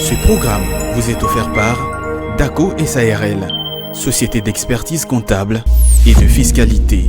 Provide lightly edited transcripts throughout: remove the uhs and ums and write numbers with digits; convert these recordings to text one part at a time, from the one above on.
Ce programme vous est offert par DACO SARL, Société d'expertise comptable et de fiscalité.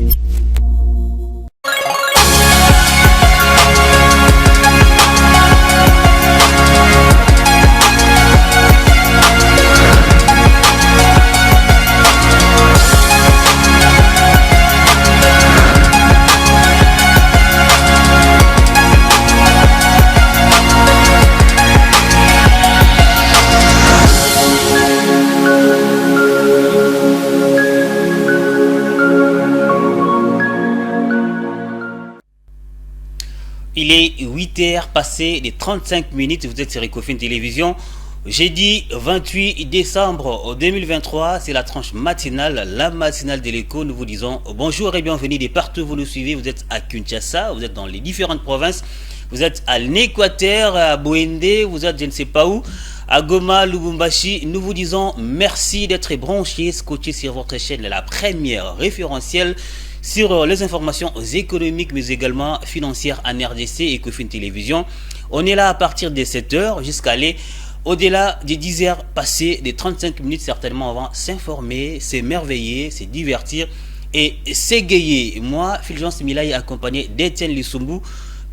Il est 8h passé les 35 minutes, vous êtes sur Ecofin Télévision. Jeudi 28 décembre 2023, c'est la tranche matinale, la matinale de l'écho. Nous vous disons bonjour et bienvenue de partout où vous nous suivez. Vous êtes à Kinshasa, vous êtes dans les différentes provinces, vous êtes à l'Équateur, à Bouende, vous êtes je ne sais pas où, à Goma, Lubumbashi. Nous vous disons merci d'être branchés, scotchés sur votre chaîne, la première référentielle sur les informations économiques mais également financières en RDC et Ecofin Télévision. On est là à partir de 7h jusqu'à aller au-delà des 10h passées, des 35 minutes certainement avant s'informer, s'émerveiller, se divertir et s'égayer. Moi, Fulgence Milaye, accompagné d'Étienne Lissumbu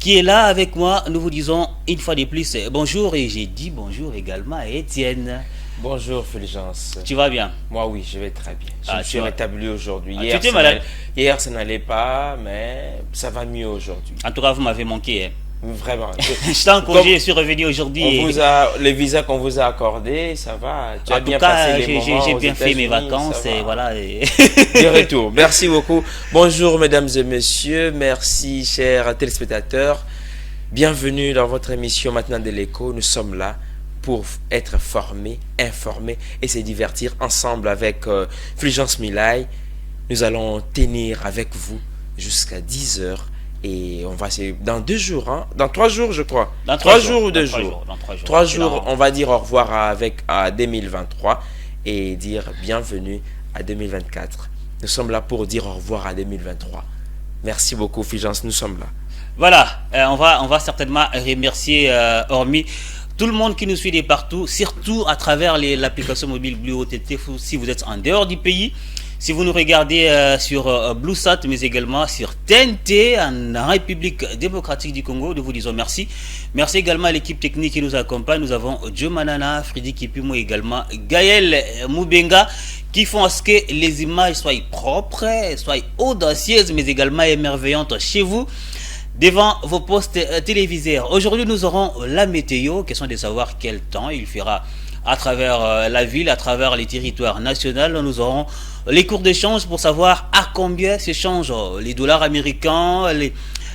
qui est là avec moi. Nous vous disons une fois de plus bonjour et j'ai dit bonjour également à Étienne. Bonjour Fulgence. Tu vas bien? Moi oui, je vais très bien. Je me suis rétabli aujourd'hui. Tu étais malade? Hier ça n'allait pas, mais ça va mieux aujourd'hui. En tout cas, vous m'avez manqué. Hein. Vraiment. J'étais en congé, je suis revenu aujourd'hui. Les visas qu'on vous a accordés, ça va. Tu as bien passé les moments. J'ai bien fait mes vacances et voilà. De retour. Merci beaucoup. Bonjour mesdames et messieurs. Merci chers téléspectateurs. Bienvenue dans votre émission Maintenant de l'écho. Nous sommes là pour être formés, informés et se divertir ensemble avec Fulgence Milaye. Nous allons tenir avec vous jusqu'à 10h et on va dans 2 jours, hein? Dans 3 jours je crois. Dans 3 jours ou 2 jours? Dans 3 jours, on va dire au revoir à 2023 et dire bienvenue à 2024. Nous sommes là pour dire au revoir à 2023. Merci beaucoup Fulgence, nous sommes là. Voilà, on va certainement remercier hormis tout le monde qui nous suit de partout, surtout à travers l'application mobile Blue OTT si vous êtes en dehors du pays. Si vous nous regardez sur BlueSat, mais également sur TNT en République démocratique du Congo, nous vous disons merci. Merci également à l'équipe technique qui nous accompagne. Nous avons Joe Manana, Freddy Kipimo également, Gaël Moubenga, qui font à ce que les images soient propres, soient audacieuses, mais également émerveillantes chez vous, devant vos postes téléviseurs. Aujourd'hui, nous aurons la météo, question de savoir quel temps il fera à travers la ville, à travers les territoires nationaux. Nous aurons les cours d'échange pour savoir à combien s'échangent les dollars américains,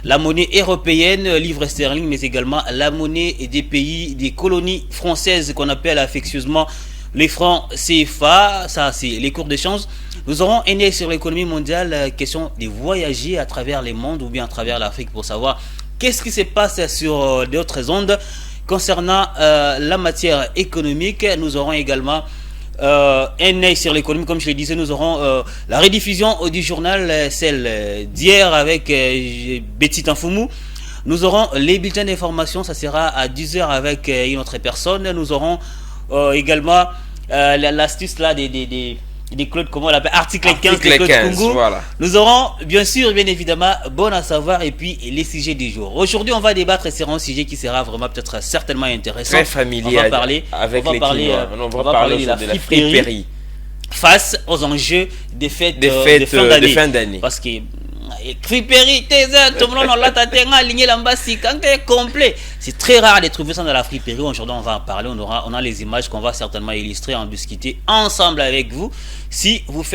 la monnaie européenne, livre sterling, mais également la monnaie des pays, des colonies françaises qu'on appelle affectueusement les francs CFA. Ça, c'est les cours d'échange. Nous aurons un œil sur l'économie mondiale, question de voyager à travers les mondes ou bien à travers l'Afrique pour savoir qu'est-ce qui se passe sur d'autres ondes concernant la matière économique. Nous aurons également un œil sur l'économie, comme je le disais. Nous aurons la rediffusion du journal, celle d'hier avec Betty Tanfoumou. Nous aurons les bulletins d'information, ça sera à 10h avec une autre personne. Nous aurons également l'astuce là des Claude, comment on l'appelle, article 15 de Claude Kungu. Voilà. Nous aurons bien sûr, bien évidemment, bon à savoir et puis les sujets du jour. Aujourd'hui, on va débattre sur un sujet qui sera vraiment peut-être certainement intéressant. Très familier. On va parler de la friperie face aux enjeux des fêtes de fin d'année. Parce que friperie, tout le monde aligné complet. C'est très rare de trouver ça dans la friperie. Aujourd'hui, on va en parler. On a les images qu'on va certainement illustrer, en discuter ensemble avec vous. Si vous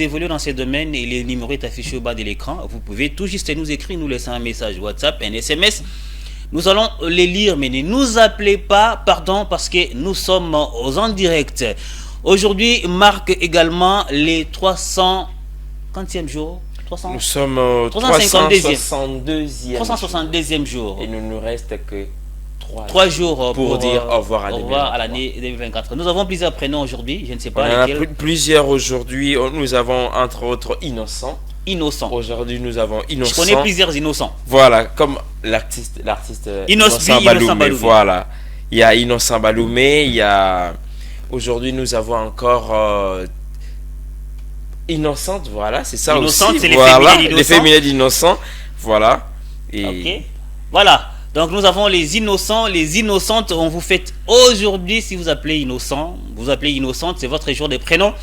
évoluez dans ces domaines et le numéro est affiché au bas de l'écran, vous pouvez tout juste nous écrire, nous laisser un message WhatsApp, un SMS. Nous allons les lire, mais ne nous appelez pas, pardon, parce que nous sommes en direct. Aujourd'hui marque également les 350e jours. Nous sommes au 362e jour. Et il ne nous reste que 3 jours pour dire au revoir à l'année 2024. Nous avons plusieurs prénoms aujourd'hui, je ne sais pas lesquels. On a plusieurs aujourd'hui. Nous avons entre autres Innocent. Aujourd'hui, nous avons Innocent. Je connais plusieurs innocents. Voilà, comme l'artiste Innocent Balou. Voilà. il y a Innocent Baloumé, il y a... Aujourd'hui, nous avons encore... Innocente, voilà, c'est ça Innocente, aussi. c'est Voilà, les féminins d'Innocent, voilà. Et... Ok, voilà. Donc nous avons les innocents, les innocentes. On vous fête aujourd'hui, si vous appelez innocent, vous appelez innocente, c'est votre jour des prénoms.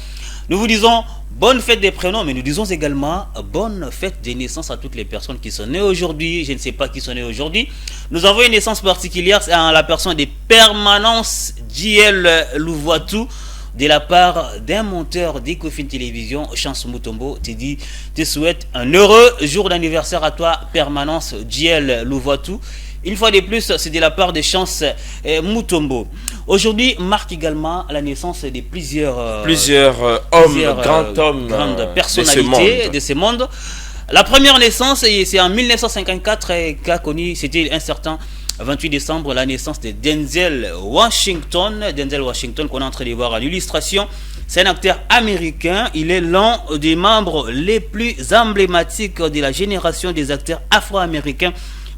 Nous vous disons bonne fête des prénoms, mais nous disons également bonne fête des naissances à toutes les personnes qui sont nées aujourd'hui. Je ne sais pas qui sont nées aujourd'hui. Nous avons une naissance particulière à la personne des permanences JL Louvoitou, de la part d'un monteur d'Ecofin Télévision, Chance Mutombo, te souhaite un heureux jour d'anniversaire à toi, permanence JL Louvoitou. Une fois de plus, c'est de la part de Chance Mutombo. Aujourd'hui marque également la naissance de plusieurs hommes, grandes personnalités de ce monde. La première naissance, c'est en 1954 qu'a connu, c'était un certain 28 décembre, la naissance de Denzel Washington. Denzel Washington qu'on est en train de voir en illustration. C'est un acteur américain. Il est l'un des membres les plus emblématiques de la génération des acteurs afro-américains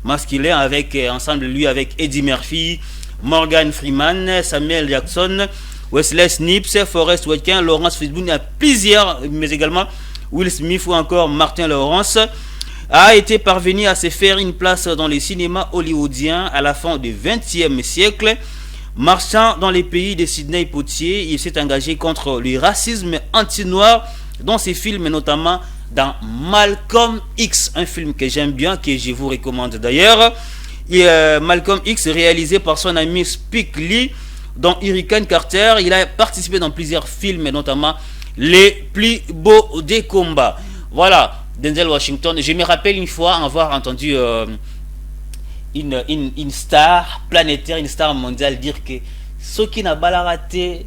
masculins, ensemble lui avec Eddie Murphy, Morgan Freeman, Samuel Jackson, Wesley Snipes, Forrest Whitaker, Lawrence Fishburne. Il y a plusieurs, mais également Will Smith ou encore Martin Lawrence, a été parvenu à se faire une place dans les cinémas hollywoodiens à la fin du XXe siècle. Marchant dans les pays de Sidney Poitier, il s'est engagé contre le racisme anti-noir dans ses films, notamment dans Malcolm X, un film que j'aime bien, que je vous recommande d'ailleurs. Malcolm X, réalisé par son ami Spike Lee dans Hurricane Carter. Il a participé dans plusieurs films, notamment Les plus beaux des combats. Voilà, Denzel Washington. Je me rappelle une fois avoir entendu une star planétaire, une star mondiale dire que ce qui n'a pas la raté,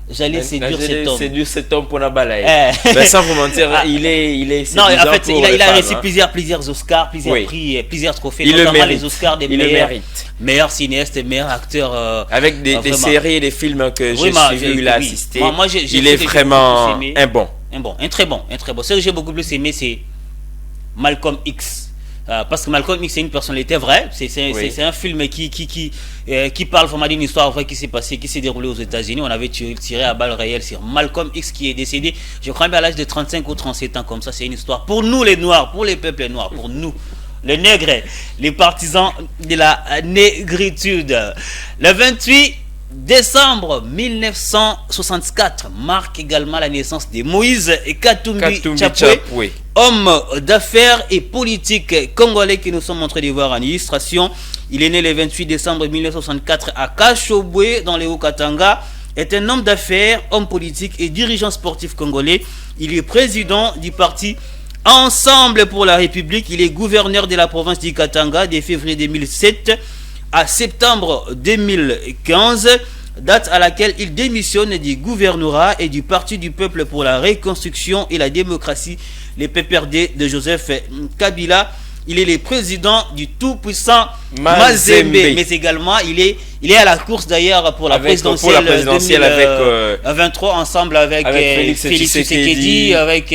j'allais séduire cet homme pour la balayer. Ben, sans vous mentir, il est non, en fait, il a reçu plusieurs Oscars, plusieurs prix, plusieurs trophées, notamment les Oscars des meilleurs cinéastes, meilleurs acteurs. Avec des séries et des films que j'ai suivis, il a assisté. Moi, il est vraiment un très bon. Ce que j'ai beaucoup plus aimé, c'est Malcolm X. Parce que Malcolm X, c'est une personnalité vraie. C'est un film qui parle vraiment d'une histoire vraie qui s'est passée, qui s'est déroulée aux États-Unis. On avait tiré à balles réelles sur Malcolm X qui est décédé, je crois, à l'âge de 35 ou 37 ans. Comme ça, c'est une histoire pour nous les Noirs, pour les peuples noirs, pour nous les nègres, les partisans de la négritude. Le 28 décembre 1964 marque également la naissance de Moïse Katumbi Chapwe, homme d'affaires et politique congolais que nous sommes en train de voir en illustration. Il est né le 28 décembre 1964 à Kashobwe dans le Haut-Katanga. Est un homme d'affaires, homme politique et dirigeant sportif congolais. Il est président du parti Ensemble pour la République. Il est gouverneur de la province du Katanga de février 2007 à septembre 2015, date à laquelle il démissionne du gouvernorat et du Parti du Peuple pour la Reconstruction et la Démocratie, les PPRD de Joseph Kabila. Il est le président du tout-puissant Mazembe, mais également il est à la course d'ailleurs pour la présidentielle 2023 ensemble avec Félix Tshisekedi, avec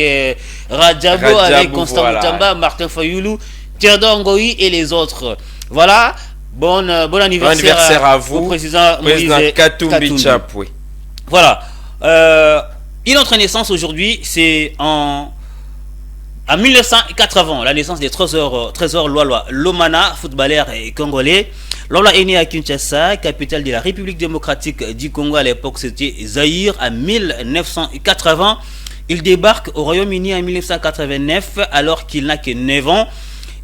Radjabo, avec Constant Mutamba, Martin Fayoulou, Théodore Ngoï et les autres. Voilà. Bon anniversaire à vous, président Katumbi Chapwe. Voilà. Une autre naissance aujourd'hui, c'est en 1980, la naissance des Trésor Lomana, footballeur congolais. Lola est né à Kinshasa, capitale de la République démocratique du Congo. À l'époque, c'était Zaïre. En 1980, il débarque au Royaume-Uni en 1989, alors qu'il n'a que 9 ans.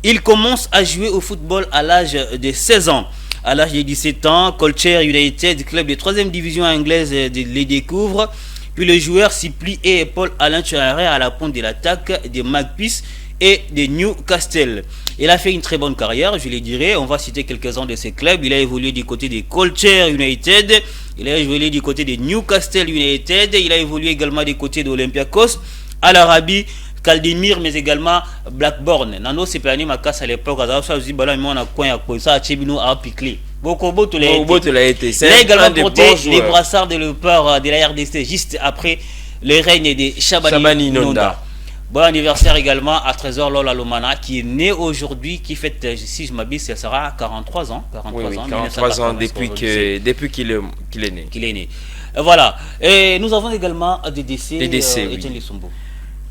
Il commence à jouer au football à l'âge de 16 ans. À l'âge de 17 ans, Colchester United, club de 3e division anglaise, les découvre. Puis le joueur s'y plie et épaule Alain Traoré à la pointe de l'attaque des Magpies et de Newcastle. Il a fait une très bonne carrière, je le dirais. On va citer quelques-uns de ses clubs. Il a évolué du côté de Colchester United. Il a évolué du côté de Newcastle United. Il a évolué également du côté d'Olympiakos, à l'Arabie Caldemire, mais également Blackburn. Nano c'est pas ma casse à l'époque. Ça aussi balai moi na coin à ça a chebino a piclé. Bokobo tout l'a été. Il a également porté les brassards de léopard de la RDC juste après le règne de Shabani Nonda. Bon anniversaire également à Trésor Lola Lomana qui est né aujourd'hui, qui fête, si je m'abuse, ça sera 43 ans. 43 ans depuis qu'il est né. Qu'il est né. Voilà. Et nous avons également des décès. Etienne Lissombo.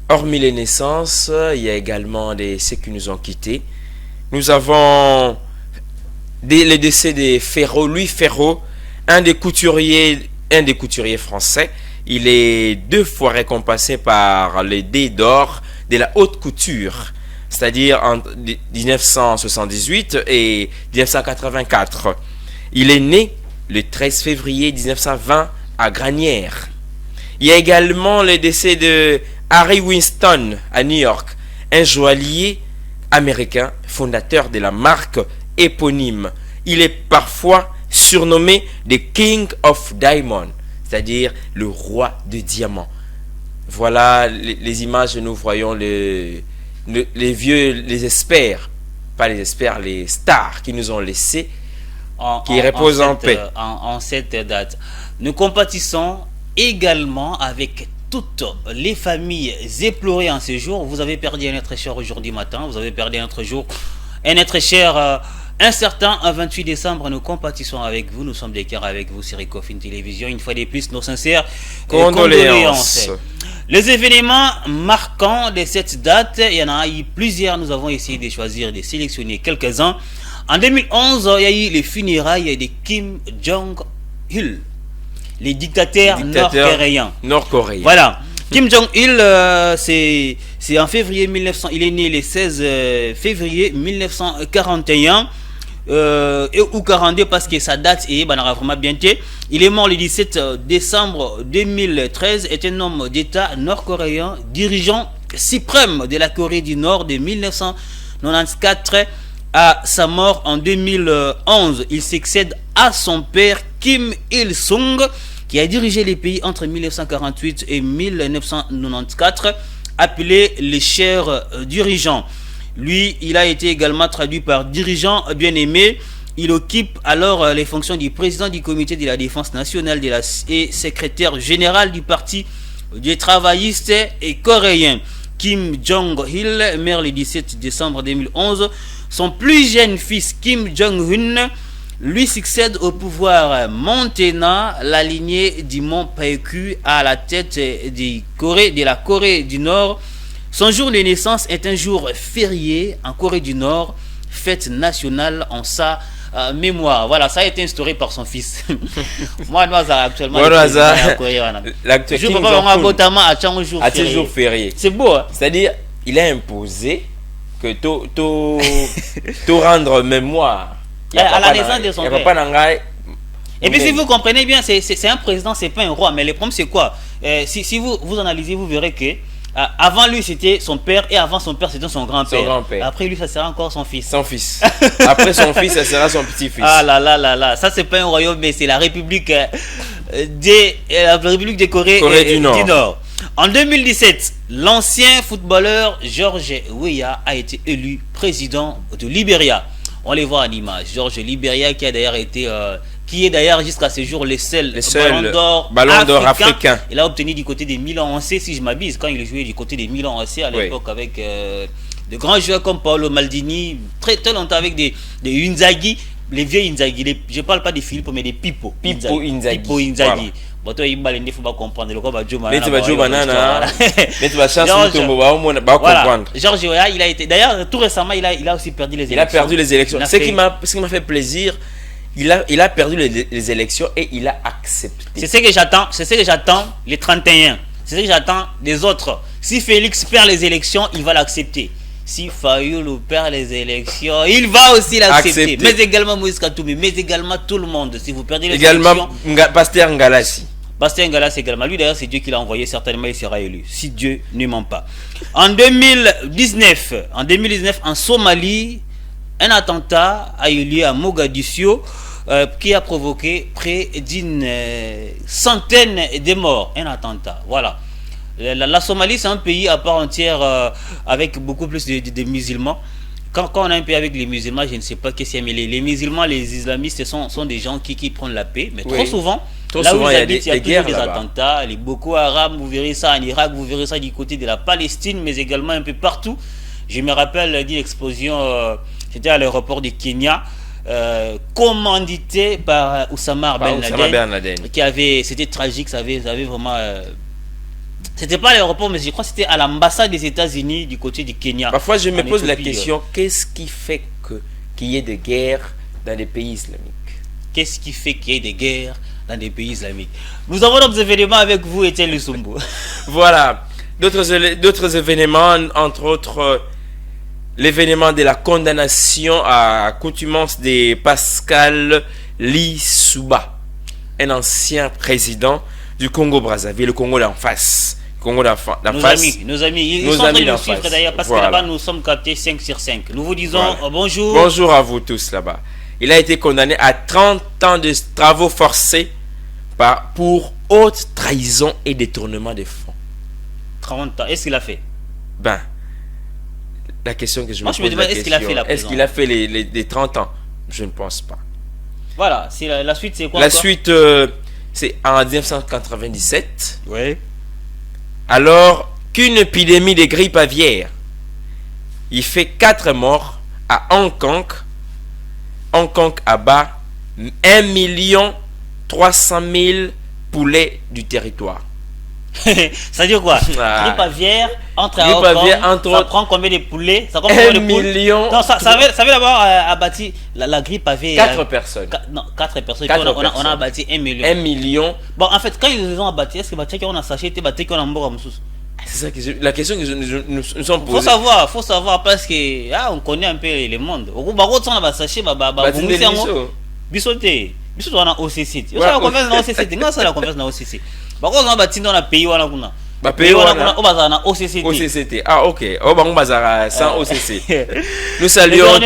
Hormis les naissances, il y a également des décès qui nous ont quittés. Nous avons les décès de Louis Ferraud, un des couturiers français. Il est 2 fois récompensé par les dés d'or de la haute couture, c'est-à-dire en 1978 et 1984. Il est né le 13 février 1920 à Granières. Il y a également le décès de Harry Winston à New York, un joaillier américain, fondateur de la marque éponyme. Il est parfois surnommé The King of Diamond, c'est-à-dire le roi de diamants. Voilà les images que nous voyons, les vieux, les experts, pas les experts, les stars qui nous ont laissés, qui reposent en paix. En cette date. Nous compatissons également avec toutes les familles éplorées en ce jour. Vous avez perdu un être cher aujourd'hui matin, vous avez perdu un autre jour, un être cher incertain, un 28 décembre. Nous compatissons avec vous, nous sommes des cœurs avec vous sur Ecofin Télévision. Une fois de plus, nos sincères condoléances. Les événements marquants de cette date, il y en a eu plusieurs. Nous avons essayé de choisir, de sélectionner quelques-uns. En 2011, il y a eu les funérailles de Kim Jong-il, les dictateurs nord-coréens. Voilà. Kim Jong-il, c'est en février 1900. Il est né le 16 février 1941. Ou 42 parce que sa date est vraiment bien. Il est mort le 17 décembre 2013. Est un homme d'État nord-coréen, dirigeant suprême de la Corée du Nord de 1994 à sa mort en 2011. Il succède à son père Kim Il-sung, qui a dirigé les pays entre 1948 et 1994, appelé les chers dirigeants. Lui, il a été également traduit par dirigeant bien-aimé. Il occupe alors les fonctions du président du comité de la défense nationale et secrétaire général du parti des travaillistes et coréens. Kim Jong-il meurt le 17 décembre 2011. Son plus jeune fils Kim Jong-un lui succède au pouvoir maintenant la lignée du mont Paektu à la tête de la Corée du Nord. Son jour de naissance est un jour férié en Corée du Nord, fête nationale en sa mémoire. Voilà, ça a été instauré par son fils. Moi, actuellement, jour férié. C'est beau, hein? C'est-à-dire, il a imposé que tout rendre mémoire à la naissance de son père. Et puis si vous comprenez bien, c'est un président, c'est pas un roi. Mais le problème c'est quoi? Si vous analysez, vous verrez que avant lui c'était son père et avant son père c'était son grand-père. Après lui ça sera encore son fils. Après son fils ça sera son petit-fils. Ah là. Ça c'est pas un royaume mais c'est la République des Corée du Nord. En 2017, l'ancien footballeur George Weah a été élu président de Libéria. On les voit en image. George Libéria qui a d'ailleurs été qui est d'ailleurs jusqu'à ce jour le seul ballon d'or africain. Il a obtenu du côté des Milan AC, si je m'abuse, quand il jouait du côté des Milan AC à l'époque avec de grands joueurs comme Paolo Maldini, très longtemps avec des Inzaghi, les vieux Inzaghi. Je parle pas des Philippe mais des Pippo Inzaghi. Il faut pas comprendre le George Weah, il a été d'ailleurs tout récemment il a aussi perdu les élections. Ce qui m'a fait plaisir, il a perdu les élections et il a accepté. C'est ce que j'attends les 31. C'est ce que j'attends des autres. Si Félix perd les élections, il va l'accepter. Si Fayoulou perd les élections, il va aussi l'accepter. Mais également Moïse Katoumi, mais également tout le monde. Si vous perdez les élections. Pasteur Ngalassi. Également. Lui d'ailleurs, c'est Dieu qui l'a envoyé. Certainement, il sera élu. Si Dieu ne ment pas. En 2019, en Somalie, un attentat a eu lieu à Mogadiscio qui a provoqué près d'une centaine de morts. Un attentat. Voilà. La Somalie, c'est un pays à part entière avec beaucoup plus de musulmans. Quand on a un pays avec les musulmans, je ne sais pas qu'est-ce qu'il y a, mais les musulmans, les islamistes sont des gens qui prennent la paix. Mais trop souvent, Trop Là où souvent, ils il y a habitent, il y a des toujours guerres des là-bas. attentats. Les Boko Haram, vous verrez ça en Irak, vous verrez ça du côté de la Palestine, mais également un peu partout. Je me rappelle d'une explosion, c'était à l'aéroport de Kenya, commandité par Oussama Ben Laden, c'était tragique, ça avait vraiment... c'était pas à l'aéroport, mais je crois que c'était à l'ambassade des États-Unis du côté du Kenya. Parfois, je me pose la question, qu'est-ce qui fait qu'il y ait des guerres dans les pays islamiques? Qu'est-ce qui fait qu'il y ait des guerres dans des pays islamiques? Nous avons d'autres événements avec vous, Etienne Lussumbo. Voilà. D'autres événements, entre autres, l'événement de la condamnation à accoutumance de Pascal Lissouba, un ancien président du Congo-Brazzaville, le Congo d'en face. Nos amis, ils sont en train de nous suivre d'ailleurs parce que là-bas nous sommes captés 5 sur 5. Nous vous disons bonjour. Bonjour à vous tous là-bas. Il a été condamné à 30 ans de travaux forcés pour haute trahison et détournement des fonds. 30 ans, est-ce qu'il a fait? Ben, la question que je me demande, est-ce qu'il a fait la prison? Est-ce qu'il a fait les 30 ans? Je ne pense pas. Voilà, la suite c'est quoi? La suite, c'est en 1997. Oui. Alors qu'une épidémie de grippe aviaire, il fait 4 morts à Hong Kong. Hong Kong abat 1 300 000 poulets du territoire. Ça veut dire quoi? Grippe aviaire entre Hong Kong, ça prend combien de poulets? Ça prend combien de poules? 1 million. Non, ça veut d'abord abattu la grippe aviaire. 4 personnes. Non, 4 personnes. On a abattu 1 million. 1 million. Bon, en fait, quand ils les ont abattus, est-ce que on a sachet, on a mort à Moussous? C'est ça que la question que nous sommes posés. Faut savoir parce que on connaît un peu le monde. On a sachet, bisoté. Bisoté on a OCC. On a la confiance dans OCC. On a la confiance dans OCC. Par contre, on a bâti dans la pays on a pays on a OCC. OCC. Ah OK. On bazar sans OCC. Nous saluons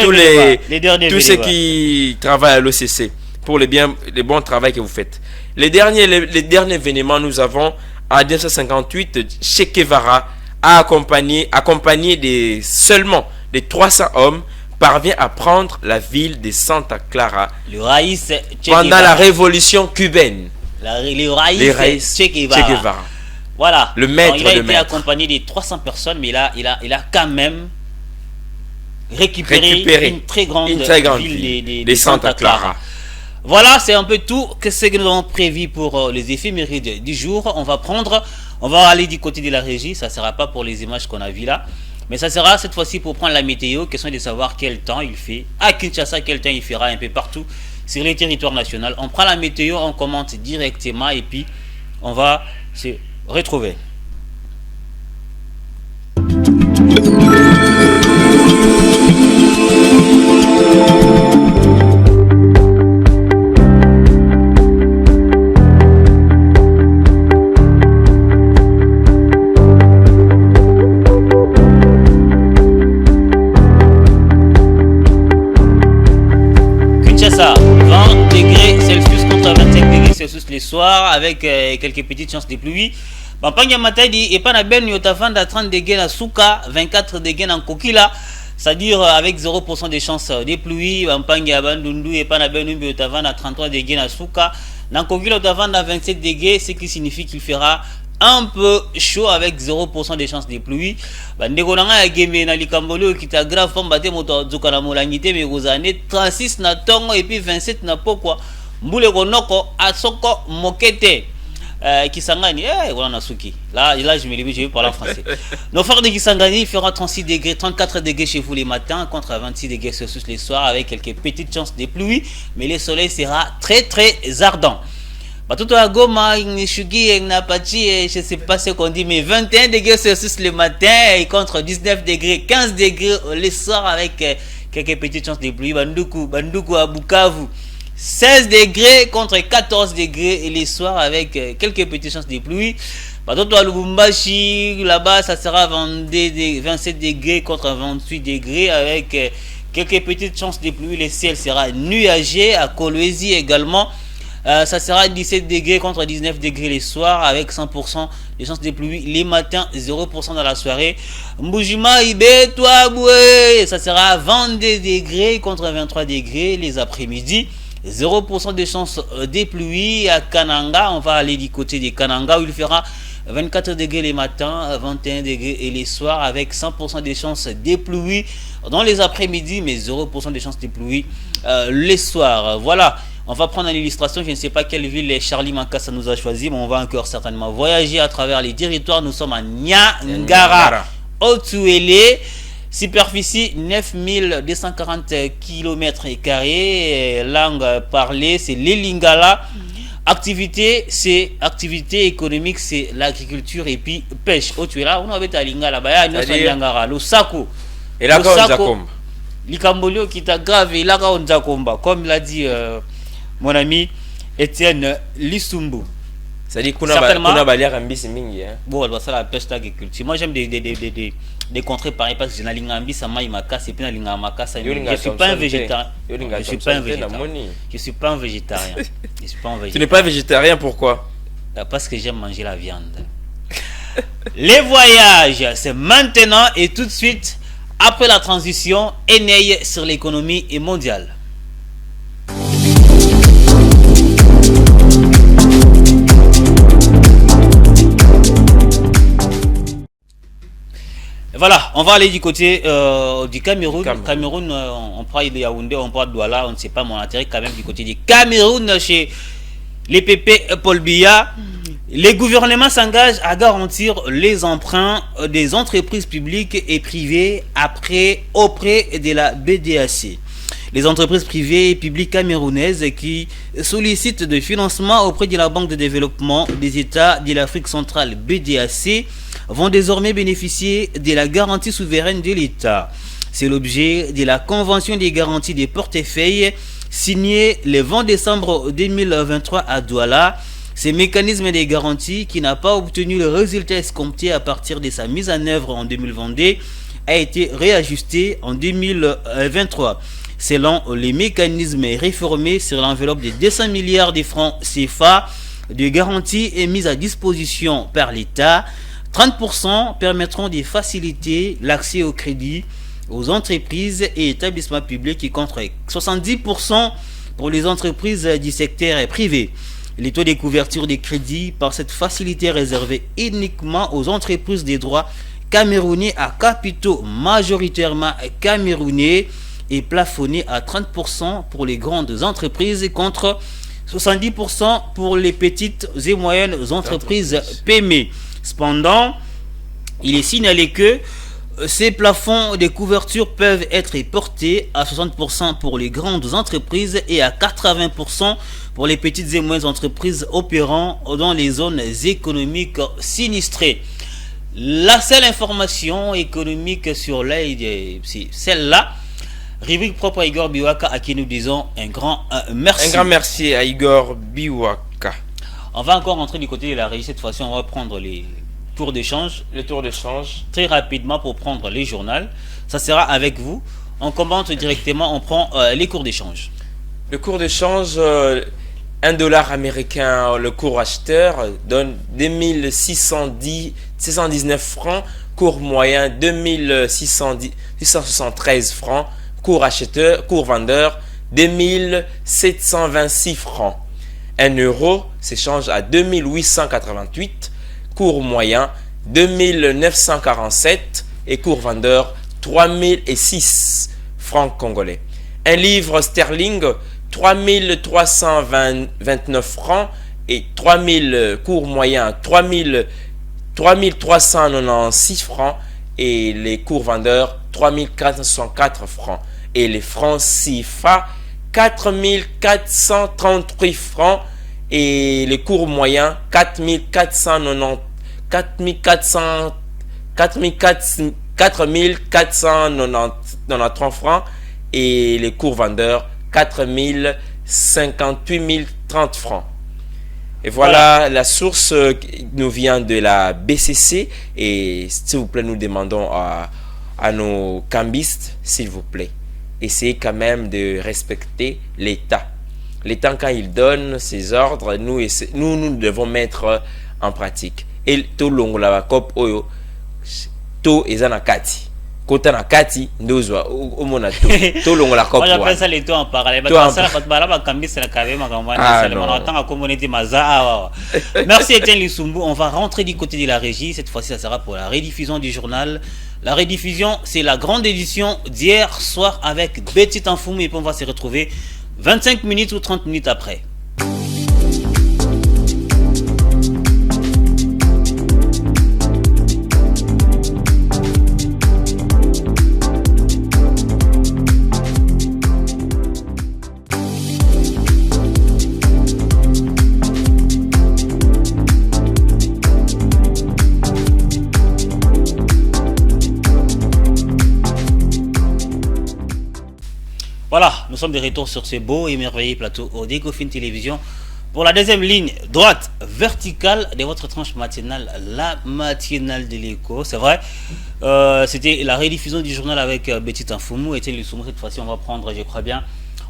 tous ceux qui travaillent à l'OCC pour les bons travail que vous faites. Les derniers événements, nous avons en 1958, Che Guevara a accompagné seulement de 300 hommes, parvient à prendre la ville de Santa Clara pendant la révolution cubaine. Le Raïs Che Guevara. Voilà. Le maître. Il a été accompagné de 300 personnes, mais il a quand même récupéré une très grande ville de Santa Clara. Voilà, c'est un peu tout ce que nous avons prévu pour les éphémérides du jour. On va aller du côté de la régie. Ça ne sera pas pour les images qu'on a vues là, mais ça sera cette fois-ci pour prendre la météo. Question de savoir quel temps il fait à Kinshasa, quel temps il fera un peu partout sur les territoires nationaux. On prend la météo, on commente directement et puis on va se retrouver. Ça, 20 degrés Celsius contre 25 degrés Celsius le soir avec quelques petites chances de pluie. Bampanya Matadi et pas na ben yotafanda à 30 degrés na Souka, 24 degrés na Kokila, c'est-à-dire avec 0% de chances de pluie. Bampanya Bandundu et pas na ben yotafanda à 33 degrés na Souka, na Kokila yotafanda à 27 degrés, ce qui signifie qu'il fera un peu chaud avec 0% de chances de pluie. Bandeko nanga ya gembe na likambolo kita grave pamba te moto zuka na molangite me kozane 36 na tongo et puis 27 na pokwa mbule konoko asoko mokete Kisangani voilà nasuki là je me limite, je vais parler en français. Nos frères de Kisangani feront 36 degrés 34 degrés chez vous les matins contre 26 degrés Celsius les soirs avec quelques petites chances de pluie, mais le soleil sera très ardent. Batuto à Goma, Nishugi, Napati, je sais pas ce qu'on dit, mais 21 degrés Celsius le matin et contre 19 degrés, 15 degrés le soir avec quelques petites chances de pluie. Banduku à Bukavu, 16 degrés contre 14 degrés et le soir avec quelques petites chances de pluie. Batuto à Lubumbashi, là-bas, ça sera 27 degrés contre 28 degrés avec quelques petites chances de pluie. Le ciel sera nuagé à Kolwezi également. Ça sera 17 degrés contre 19 degrés les soirs avec 100% de chances de pluie les matins, 0% dans la soirée. Mbujima Ibe Toaboué, ça sera 22 degrés contre 23 degrés les après-midi 0% de chance des pluies. À Kananga, on va aller du côté de Kananga où il fera 24 degrés les matins, 21 degrés et les soirs avec 100% de chances des pluies dans les après-midi, mais 0% de chances des pluies les soirs. Voilà, on va prendre une illustration. Je ne sais pas quelle ville Charlie Mankassa nous a choisi, mais on va encore certainement voyager à travers les territoires. Nous sommes à Nyangara, Otuele. Superficie 9240 km². Langue parlée, c'est l'Elingala. Activité économique, c'est l'agriculture et puis pêche. Otuela, on avait à Lingala, le Sako. Et là, Likambolio qui t'a grave, et là, on Zakomba. Comme l'a dit mon ami Étienne Lissumbu. C'est-à-dire qu'on a balayé un bis mingi. Bon, c'est la pêche d'agriculture. Moi, j'aime des contrées pareilles parce que je n'ai pas de ça m'a cassé, et puis je suis pas un végétarien. Je suis pas un végétarien. Je suis pas un végétarien. Tu n'es pas végétarien, pourquoi? Parce que j'aime manger la viande. Les voyages, c'est maintenant et tout de suite après la transition. Enei sur l'économie mondiale. Voilà, on va aller du côté du Cameroun. Cameroun, on parle de Yaoundé, on parle de Douala, on ne sait pas, mon intérêt quand même du côté du Cameroun chez les PP Paul Biya. Les gouvernements s'engagent à garantir les emprunts des entreprises publiques et privées auprès de la BDAC. Les entreprises privées et publiques camerounaises qui sollicitent de financement auprès de la Banque de développement des États de l'Afrique centrale BDAC vont désormais bénéficier de la garantie souveraine de l'État. C'est l'objet de la Convention des garanties des portefeuilles signée le 20 décembre 2023 à Douala. Ce mécanisme de garantie, qui n'a pas obtenu le résultat escompté à partir de sa mise en œuvre en 2022, a été réajusté en 2023. Selon les mécanismes réformés sur l'enveloppe de 200 milliards de francs CFA de garantie est mise à disposition par l'État, 30% permettront de faciliter l'accès au crédit aux entreprises et établissements publics, contre 70% pour les entreprises du secteur privé. Les taux de couverture des crédits par cette facilité réservée uniquement aux entreprises des droits camerounais à capitaux majoritairement camerounais est plafonné à 30% pour les grandes entreprises contre 70% pour les petites et moyennes entreprises PME. Cependant, il est signalé que ces plafonds de couverture peuvent être portés à 60% pour les grandes entreprises et à 80% pour les petites et moyennes entreprises opérant dans les zones économiques sinistrées. La seule information économique sur l'aide, c'est celle-là. Rubrique propre à Igor Biwaka, à qui nous disons un grand merci. Un grand merci à Igor Biwaka. On va encore rentrer du côté de la régie. Cette fois-ci, on va prendre les tours d'échange. Le tour d'échange. Très rapidement pour prendre les journaux. Ça sera avec vous. On commente directement, on prend les cours d'échange. Le cours d'échange, $1 américain, le cours acheteur donne 2619 francs. Cours moyen 2673 francs. Cours acheteur, cours vendeur 2726 francs. 1 euro s'échange à 2888. Cours moyen 2947 et cours vendeur 3006 francs congolais. Un livre sterling 3329 francs et 3000 cours moyen 3396 francs et les cours vendeurs 3404 francs et les francs CFA 4433 francs et les cours moyens 4493 francs et les cours vendeurs 4058 030 francs. Et voilà, la source nous vient de la BCC et s'il vous plaît, nous demandons à nos cambistes, s'il vous plaît, essayez quand même de respecter l'État. L'État, quand il donne ses ordres, nous devons mettre en pratique. Et tout longo la cop oyo to ezanakati. Kota na kati ndozwa au mona to longola Moi j'appelle ça les taux en parallèle. Merci Etienne Lissumbu. On va rentrer du côté de la régie. Cette fois-ci, ça sera pour la rediffusion du journal. La rediffusion, c'est la grande édition d'hier soir avec Betty Tanfoum et puis on va se retrouver 25 minutes ou 30 minutes après. Voilà, nous sommes de retour sur ce beau et merveilleux plateau au Décofine Télévision pour la deuxième ligne droite verticale de votre tranche matinale, la matinale de l'écho. C'est vrai, c'était la rediffusion du journal avec Betty Tanfoumou et Etienne Lissumbu. Cette fois-ci, on va prendre, je crois bien,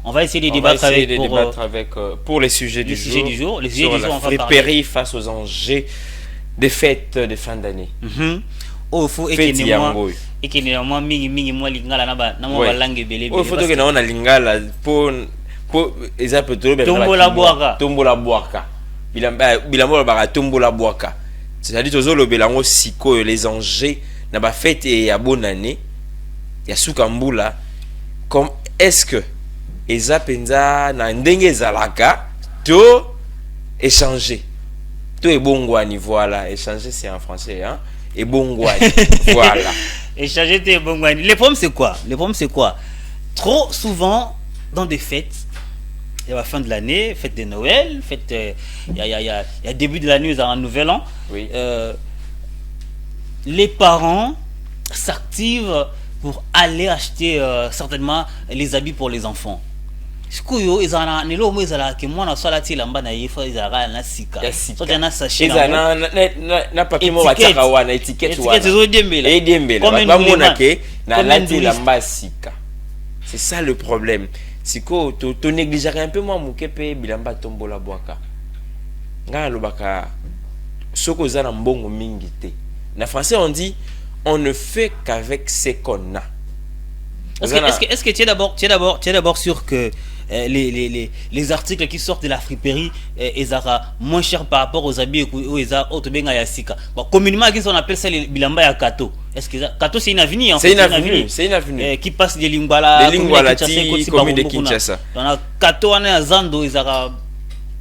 on va essayer de débattre avec pour les sujets du jour. Les sujets du jour, on va parler face aux enjeux des fêtes de fin d'année. Oh, faut et qui est moi mingi moi lingala na moi langue belé. Oh, faut que na lingala pour exemple tombola boaka bilamba ba tombola boaka, c'est-à-dire tozolo belango siko les enjeux na ba fête et ya bonne année ya sukambula, comme est-ce que eza penza na ndenge zalaka to échanger to ebongwani, voilà, échanger c'est en français hein, ebongwani voilà. Échanger tes bongwani. Le problème c'est quoi? Le problème c'est quoi? Trop souvent dans des fêtes, il y a la fin de l'année, fête de Noël, fête, il y a début de l'année, un nouvel an. Oui. Les parents s'activent pour aller acheter certainement les habits pour les enfants. Sikuyo izana nilo mo izala ke mwana swala ti lamba na yifa izala na sika. So jana sachet na papier mo bataka wana étiquette wana. Étiquette zo dembela. Et dembela. Ba mona ke na lati lamba sika. C'est ça le problème. Siko to négliger un peu moi mukepe bilamba tombola boaka. Nga lobaka soko zana mbongo mingi te. Na français on dit on ne fait qu'avec ce qu'on a. Est-ce que tu es d'abord sûr que les articles qui sortent de la friperie ils seront moins chers par rapport aux habits où ils ont autobenga yasika. Bon, communément on appelle ça les bilamba ya kato. Est-ce que kato c'est une avenue en fait? C'est une avenue qui passe des Lingwala commune de Kinshasa. On a kato wana zando ils ont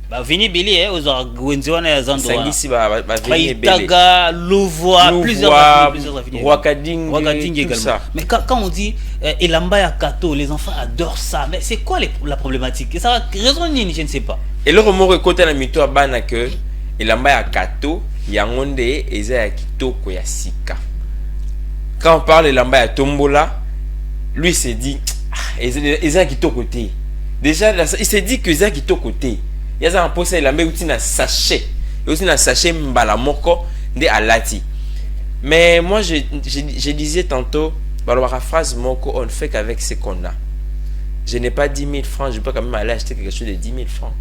ba vini belé aux gwenzi wana ya zando. Sangisi ba vini belé. Itaga, Louvois, plusieurs avenues. Wakading également. Mais quand on dit elamba ya kato, les enfants adorent ça. Mais c'est quoi la problématique? Ça raison ni je ne sais pas. Et le remorque côté na mito bana que elamba ya kato yangonde eza ya kitoko ya sika. Quand on parle elamba ya tombola, lui s'est dit eza kitoko te. Déjà il s'est dit que eza kitoko te. Il y a un poste il a mis aussi un sachet, aussi un sachet mbala moko de alati. Mais moi je disais tantôt par la phrase moko on ne fait qu'avec ce qu'on a. Je n'ai pas 10 000 francs, je peux quand même aller acheter quelque chose de 10 000 francs.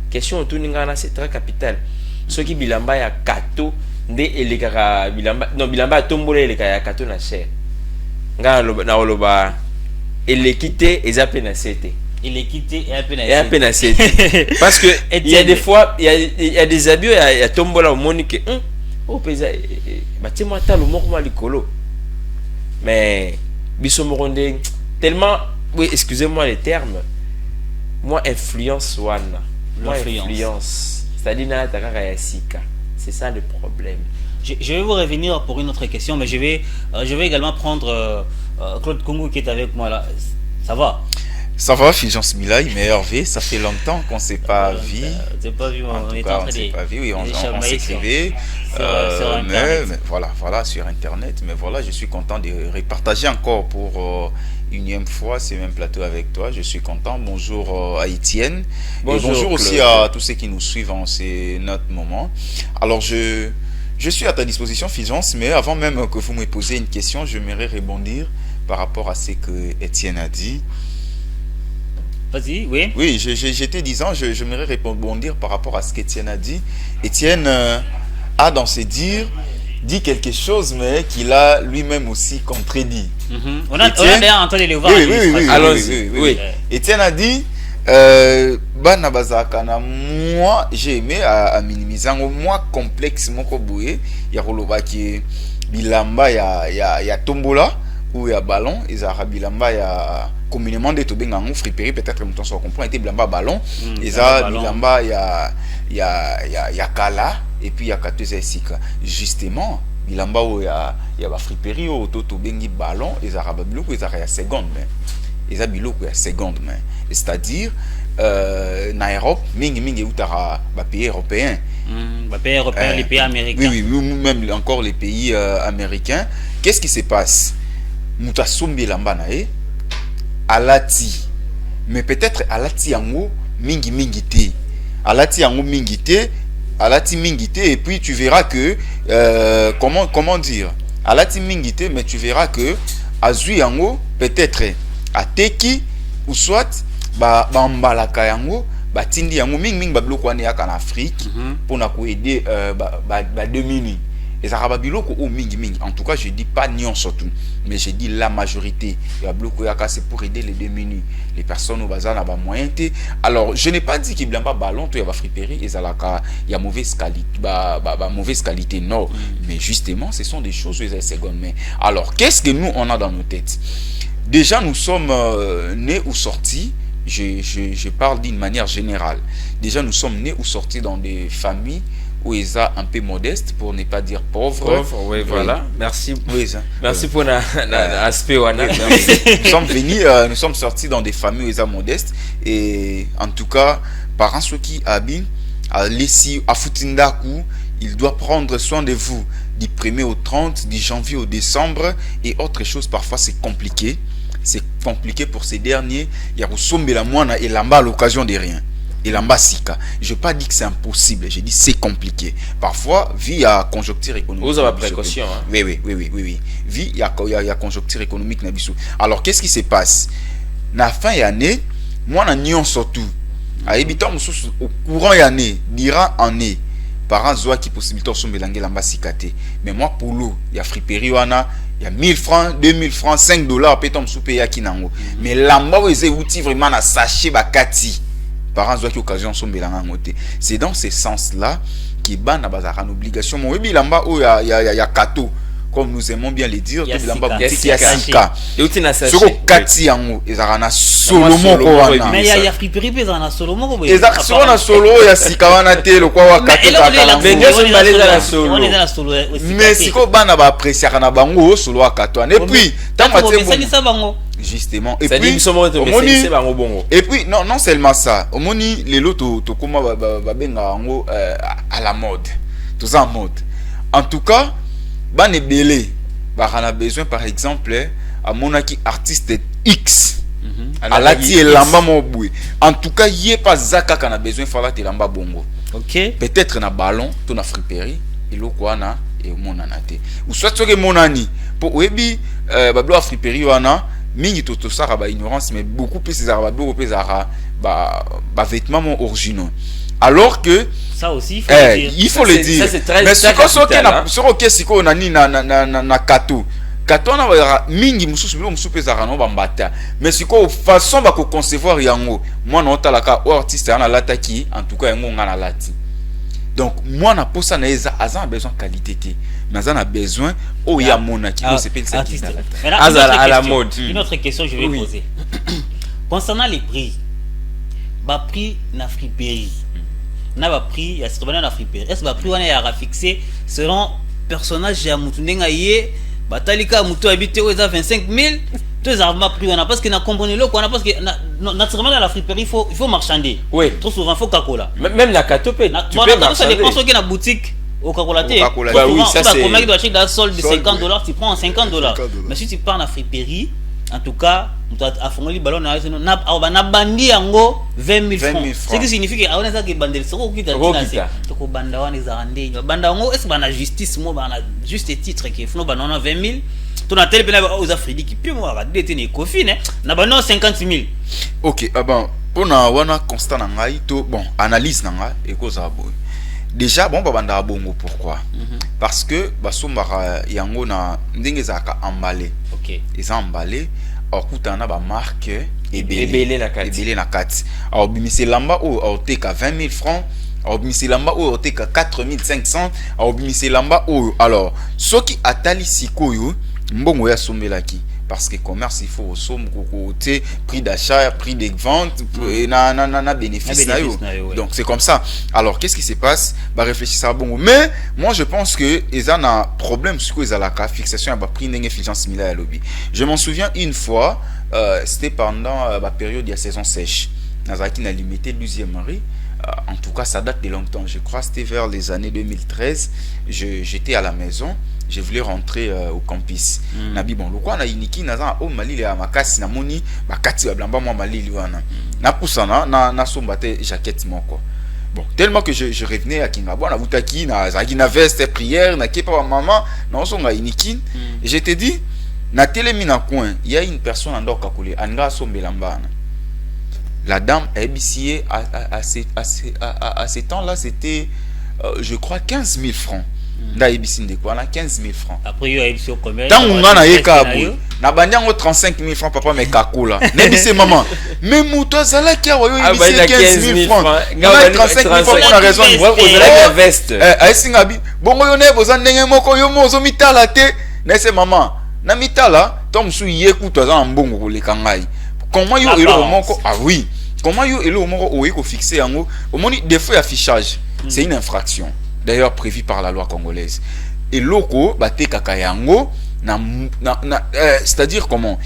Question autour n'ingana c'est très capital. Ceux qui bilamba ya kato de elekara bilamba non bilamba tombola elekara ya kato na cher. Ngana na oloba elekite ezape na sete. Il est quitté et à peine assez. Parce que il y a des fois, il y a des habits, il y a tombola au monique. Oh, pesa, bâtiment tal au mort likolo. Mais, bisomoronde, tellement, oui, excusez-moi les termes, moi, influence wana. Moi, influence. C'est-à-dire, na takaka yasika. C'est ça le problème. Je vais vous revenir pour une autre question, mais je vais également prendre Claude Congo qui est avec moi là. Ça va? Ça va, Fulgence Milaï, mais Hervé, ça fait longtemps qu'on ne s'est pas vu. Pas vu, on est en train de s'est pas vu, oui, on s'écrivait. Mais voilà, sur Internet. Mais voilà, je suis content de repartager encore pour unième fois ces mêmes plateaux avec toi. Je suis content. Bonjour à Étienne. Bonjour aussi à tous ceux qui nous suivent en ces notre moment. Alors, je suis à ta disposition, Fulgence, mais avant même que vous me posiez une question, j'aimerais rebondir par rapport à ce que Étienne a dit. Vas-y, oui. Oui, j'étais disant, j'aimerais rebondir par rapport à ce qu'Étienne a dit. Étienne a dans ses dires dit quelque chose, mais qu'il a lui-même aussi contredit. On a d'ailleurs entendu le voir. Oui. Étienne a dit, moi j'ai aimé à minimiser moi complexe moko boye ya koloba ki bilamba ya tombola ou ya ballon ils a bilamba ya communément de tobenga en friperie peut-être mon temps soit comprend était bilamba ballon ils a bilamba ya kala et puis ya kateze sika justement bilamba ou ya ba friperie au to bengi ballon ils a biloko ils a ya seconde mais ils a biloko ya seconde mais c'est-à-dire na Europe mingi utara ba pays européens les pays américains oui même encore les pays américains. Qu'est-ce qui se passe? Muta sombi lamba na e alati mais peut-être alati yango mingi te alati yango mingi te et puis tu verras que comment dire alati mingi te mais tu verras que azui yango peut-être ateki ou soit ba mbalaka yango batindi yango mingi babiloko wana yaka na Afrique pour na ko aider ba 2 minutes et ça ba biloko o mingi en tout cas je dis pas nion surtout mais je dis la majorité ya biloko yaka c'est pour aider les 2 minutes les personnes au bazar na ba moyen té. Alors je n'ai pas dit qu'il blamba ballon to ya ba friperie et zalaka ya mauvaise qualité ba mauvaise qualité non mais justement ce sont des choses les secondes main. Alors qu'est-ce que nous on a dans nos têtes? Déjà nous sommes nés ou sortis. Je parle d'une manière générale. Déjà, nous sommes nés ou sortis dans des familles où ils sont un peu modestes, pour ne pas dire pauvres. Oui, voilà. Merci. Oui, merci pour l'aspect. Nous sommes sortis dans des familles où ils sont modestes. Et en tout cas, parents ceux qui habitent à Lessi, à Futindaku, il doit prendre soin de vous du 1er au 30, du janvier au décembre et autre chose. Parfois, c'est compliqué. C'est compliqué pour ces derniers. Il y a la moine et l'amba à l'occasion de rien. Et l'amba sika. Je n'ai pas dit que c'est impossible. J'ai dit c'est compliqué. Parfois, vie à conjoncture économique. Vous avez précaution. Hein? Oui. Vie, il y a conjoncture économique. Alors, qu'est-ce qui se passe? Na fin d'année, moi, na nion surtout. À habitant au courant d'année, dira année. Parents zoa qui possibilité de mélanger l'amba sikate. Mais moi, pour l'eau, il y a friperie wana. Il y a 1000 francs, 2000 francs, 5 $, peut-être sous payer à Kinango. Mais là-bas, ils ont vraiment à sachet bakati. Parents ont l'occasion de se. C'est dans ce sens-là qui ban à bazar une obligation. Mon oui, là-bas, il y a kato. Comme nous aimons bien le dire, il y a sika. Et où na sachet. Sur kati yango, ils ont Solomon kowana. Mais il y a friperie, ils ont Solomon. Ils ont Solo, il y a sika wana te le quoi wa kato kala. Mais si ko ban ba apprécier na bango solo wa kato. Et puis tant justement et puis non seulement ça au moni les lots to koma ba benga ngo à la mode tout ça en mode en tout cas ban ebelé ba a besoin par exemple à monaki artiste X à la ti elamba mobui en tout cas yé pas zaka kana besoin fala te lamba bongo OK peut-être na ballon to na friperie et lokwa na et monana te ou soit que monani pour webi bablo friperie wana mingi toto sara ba ignorance mais beaucoup plus ces arabes beaucoup plus ba vêtements originaux alors que ça aussi il faut le dire mais ce que siko nani na kato na ba mingi mususu bilo mususu pezara no bambata mais siko façon ba ko concevoir yango moi na otalaka artiste na lataki en tout cas yango ngana lati. Donc moi na posa na eza azan besoin qualité te mais azan a besoin o ya mona qui se peut ça à la mode. Une autre question je vais poser concernant les prix. Ba prix na friperie na ba prix ya sitobana na friperie est-ce ba prix wana ya fixé selon personnage ya mutu ndenga ye batalika mutu habité eza 25 000 deux armes prix wana parce que na comprendre le quoi parce que naturellement dans la friperie il faut marchander. Oui. Trop souvent faut kakola. Même la katopé tu peux marchander. Ça dépend ce qu'il y a dans boutique au kakolaté. Bah oui, ça c'est comme tu achètes d'un solde de 50 $, tu prends $50. Mais si tu pars dans la friperie, en tout cas, tu as fondé le ballon na bandi yango 20 000 francs. Ce qui signifie que on a ça que bandel sera qui t'a dit là. Tu ko banda wana ezarande. Banda yango est-ce bana justice mo bana juste titre que fno bana 20 000. Tu as tel pena aux Africains qui peut moi détenir coffin na bana 50 000. OK, bon, pour na wana constat na ngai to bon, analyse na ngai e ko za boy. déjà bon babanda bongo pourquoi parce que basombara yango na ndenge zaka emballé ils ont emballé okutana ba marque ebele na kati alors bimise lamba o oteka 20 000 francs alors bimise lamba o oteka 4 500 alors bimise lamba o alors soki atali sikoyo mbongo ya sombelaki parce que commerce il faut au somme côté prix d'achat, prix de vente et na bénéfice na yo. Donc c'est comme ça. Alors qu'est-ce qui se passe? Bah réfléchissez à bon. Mais moi je pense que ils ont un problème sur quoi ils ont la fixation à prix d'une inflation similaire à lobby. Je m'en souviens une fois, c'était pendant la période de la saison sèche. Nazaki n'a limité 12e mari. En tout cas ça date de longtemps. Je crois c'était vers les années 2013. J'étais à la maison. Je voulais rentrer au campus. Nabi bon, lokwa na iniki naza o malili ya makasi na moni bakati ba blamba moi malili wana. Na pusana na sombate jaquette moko. Bon, tellement que je revenais à Kingabo na butaki na zaki na veste prière na kepa maman na songa iniki. Et je te dis na telemi na coin, il y a une personne en doka kule anga sombelambana. La dame a ébicié à ces temps-là, c'était je crois 15 000 francs. Nda ebisinde quoi na 15 000 francs. Après il y a eu commerce. Tant on a yeka boy. Na banyango 35 000 francs papa me kakola. Nebise maman. Mais muto zala kia wayo ebise 15 000 francs. Na 35 000 francs on a raison de voir la veste. Ai singabi. Bongo yo ne boza ndenge moko yo mozo mitala te. Na se maman. Na mitala tom su yekuta za mbongo koleka ngai. Comment yo elo moko ah oui. Comment yo elo moko oyeko fixer yango. Omoni défaut affichage. C'est une infraction. D'ailleurs prévu par la loi congolaise. Et loko bate kakayango c'est-à-dire comment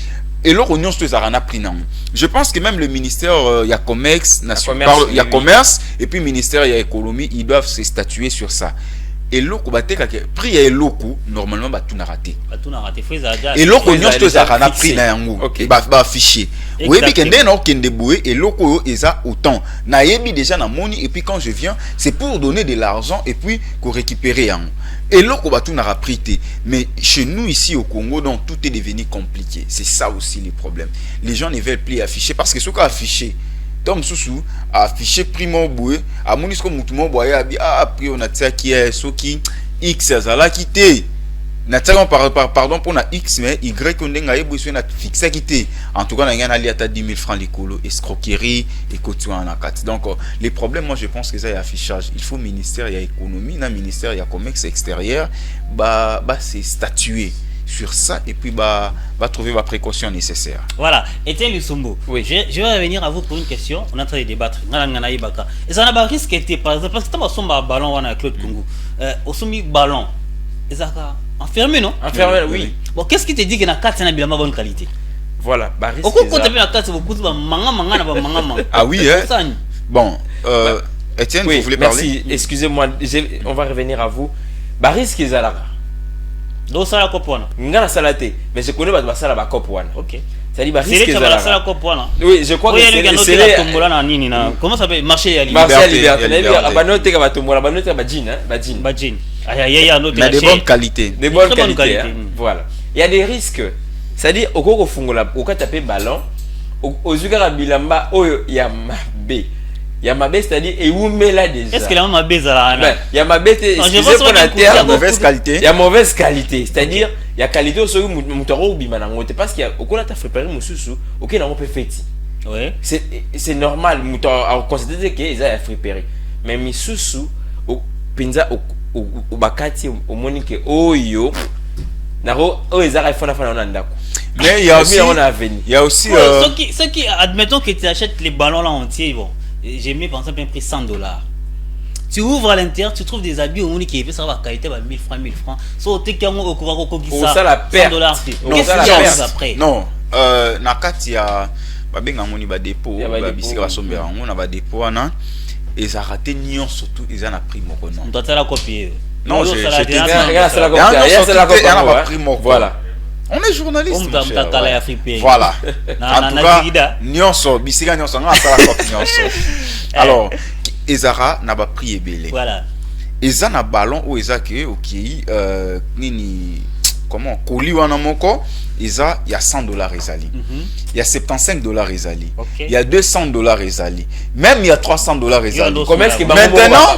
et loko nyonso to zarana prinang. Je pense que même le ministère il y a commerce il y a commerce et puis ministère il y a économie, ils doivent se statuer sur ça. Et loko bate kaka prix et loko normalement batuna raté. Batuna raté et loko nyonso to zarana prinang ba affiché. Oui, mais kende na kende boué et loko eza autant. Na yebi déjà na moni et puis quand je viens, c'est pour donner de l'argent et puis qu'on récupérer en. Et loko batu na raprité. Mais chez nous ici au Congo, donc tout est devenu compliqué. C'est ça aussi les problèmes. Les gens ne veulent plus afficher parce que ce qu'on affiché, Tom Soussou affiché primo boué, à monisko mutumo boye abi ah prix on a tia qui est ce qui X azala quitté. Pardon pour na X mais Y on denga besoin na fixer quitté. En tout cas na ngana li ata 10 000 francs likolo escroquerie et kotua na kat. Donc les problèmes moi je pense que ça y a affichage. Il faut ministère il y a économie, na ministère il y a commerce extérieur bah c'est statuer sur ça et puis va trouver la précaution nécessaire. Voilà, Etienne Lusombo. Oui. Je vais revenir à vous pour une question. On est en train de débattre. Et ça n'a pas risque était par exemple parce que tu as un ballon on a Claude Congo. Au soumis ballon. Et ça enfermé non? Enfermé oui. Bon, qu'est-ce qui te dit que na 4 c'est une bonne qualité? Voilà, bah risque. Au coup quand tu as 4 c'est beaucoup de manga. Ah oui hein. Bon, Etienne, vous voulez parler? Merci, excusez-moi, on va revenir à vous. Bah risque Zalara. Donc ça la copwana. Ngana salaté, mais je connais pas ça la copwana. OK. Ça dit bah risque Zalara. C'est la copwana. Oui, je crois que c'est la tombola na nini na. Comment ça s'appelle marché à liberté. Marché à liberté. Abanote ka tombola, abanote ba jean hein, ba jean. Ba jean. Il y a de bonne qualité. De bonne qualité. Voilà. Il y a des risques. C'est-à-dire au koko fungola, au ka taper ballon, au zugara bilamba oyo ya mabe. Il y a ma baisse, c'est-à-dire, et où met là déjà? Est-ce qu'il y a ma baisse là? Il y a ma baisse, excusez pour la terre, mauvaise qualité. Il y a mauvaise qualité, c'est-à-dire, il y a qualité au second, moutaro ou bimanangote, parce qu'il y a, au cours de ta préparé, moussou, ok, n'a pas fait. Oui. C'est normal, moutaro, on considère qu'ils ont préparé. Mais moussou, au pinza, au bakati, au monique, au yo, naro, au ezara, il faut na ndako. Mais il y a aussi, ceux qui, admettons que tu achètes les ballons là entiers, bon. J'ai mis par exemple un prix $100. Tu ouvres à l'intérieur, tu trouves des habits au monde qui ça va qualité 1000 francs, 1000 francs. So tu as ça la perte. $100. Qu'est-ce qu'il y a après? Non, nakati ya babenga ngoni ba dépôt, ba bisika ba sombera ngona ba dépôt ana et ça raté nion surtout ils en a pris moko non. On doit la copier. Non, je c'est la copie. Voilà. On est journaliste. Voilà. En tout cas, nyonso bisika nyonso nga sala copie nyonso. Alors, Ezara n'a pas pris ebele. Voilà. Eza na ballon ou eza que OK nini comment colis wana moko isa il y a $100 ezali. Il y a $75 ezali. Il y a $200 ezali. Même il y a $300 ezali. Comment est-ce que maintenant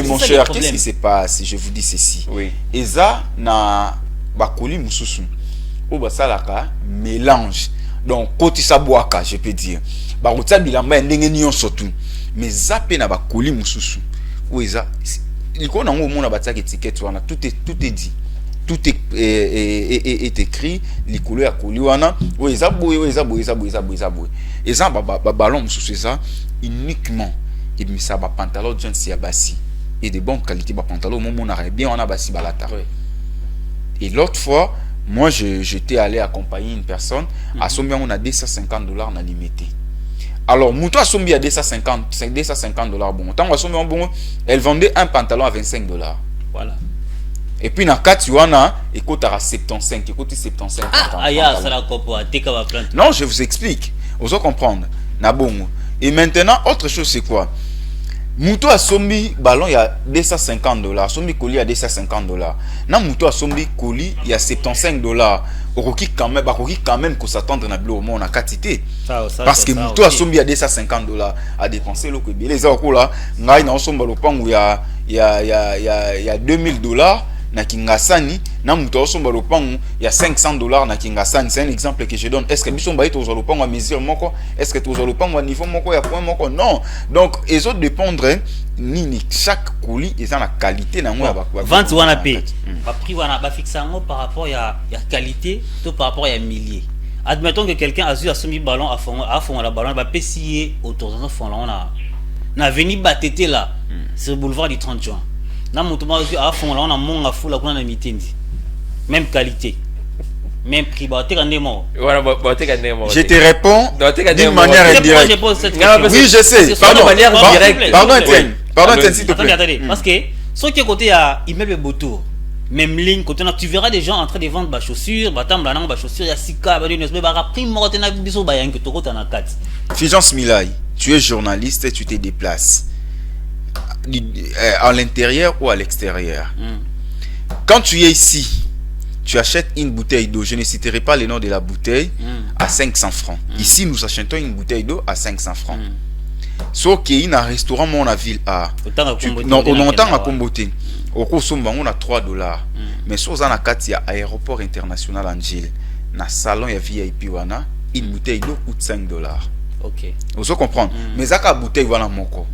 mon cher, qu'est-ce qui se passe? Je vous dis ceci. Oui. Eza na bakoli mususu. Ou basalaka mélange. Donc kotisa boaka, je peux dire. Ba rotia bilamba ndenge nyonso tout. Mais zape na bakoli mususu. Ou eza liko na ngo mona bataka étiquette wana tout est dit. Tout est écrit, les couleurs à Koliwana, oui, ils ont ballon uniquement. Et mis ça, pantalon jeans et abassi. Et de bonne qualité, pantalon, mon arrêt bien, on a bassi balata. Et l'autre fois, moi, j'étais allé accompagner une personne, à Sombia, on a $250 on a limité. Alors, Moutou à Sombia, $250, bon. Tant à Sombia, bon, elle vendait un pantalon à $25. Voilà. Et puis dans 4 yuana, écoute à 75, écoute 75. Non, je vous explique. Vous allez comprendre. Et maintenant, autre chose c'est quoi? Moutou a sombi ballon il y a $250, sombi colis il y a $250. Na moutou a sombi colis il y a $75. Oroki quand même qu'on s'attendre na bilo on a quantité. Parce que moutou a sombi il y a $250 à dépenser le que les autres là, ngai na somba le pang il y a $2000. Na Kingasani, na muto osomba lopango, il y a $500 na Kingasani. C'est un exemple que je donne. Est-ce que bisomba est aux lopango à mesure moko? Est-ce que aux lopango à niveau moko ya point moko? Non. Donc les autres dépendent ni chaque colis ils ont la qualité na moi ba. Vente wana pe. Ba prix wana ba fixango par rapport ya qualité, tout par rapport ya millier. Admettons que quelqu'un a eu à semi ballon à fond la ballon ba pesier autour de fond là on a na venu batete là sur le boulevard du 30 juin. Même qualité, même prix. Je te réponds d'une manière indirecte. Oui, je sais. Pardon, s'il te plaît. Attendez, parce que ce qui est côté à immeuble Botour, même ligne, côté tu verras des gens en train de vendre des chaussures, chaussures, il y a Sika, Fulgence Milay, tu es journaliste et tu te déplaces. À l'intérieur ou à l'extérieur. Quand tu es ici, tu achètes une bouteille d'eau. Je ne citerai pas le nom de la bouteille à 500 francs. Ici, nous achetons une bouteille d'eau à 500 francs. Sauf qu'il y a un restaurant, mon ville à. Non, on entend à Komboté. Au Kosomba, on a $3. Mais si on a un aéroport international en Gilles, dans le salon, il y a VIP, une bouteille d'eau coûte $5. Ok. Vous comprenez? Mais ça, la bouteille, voilà mon corps.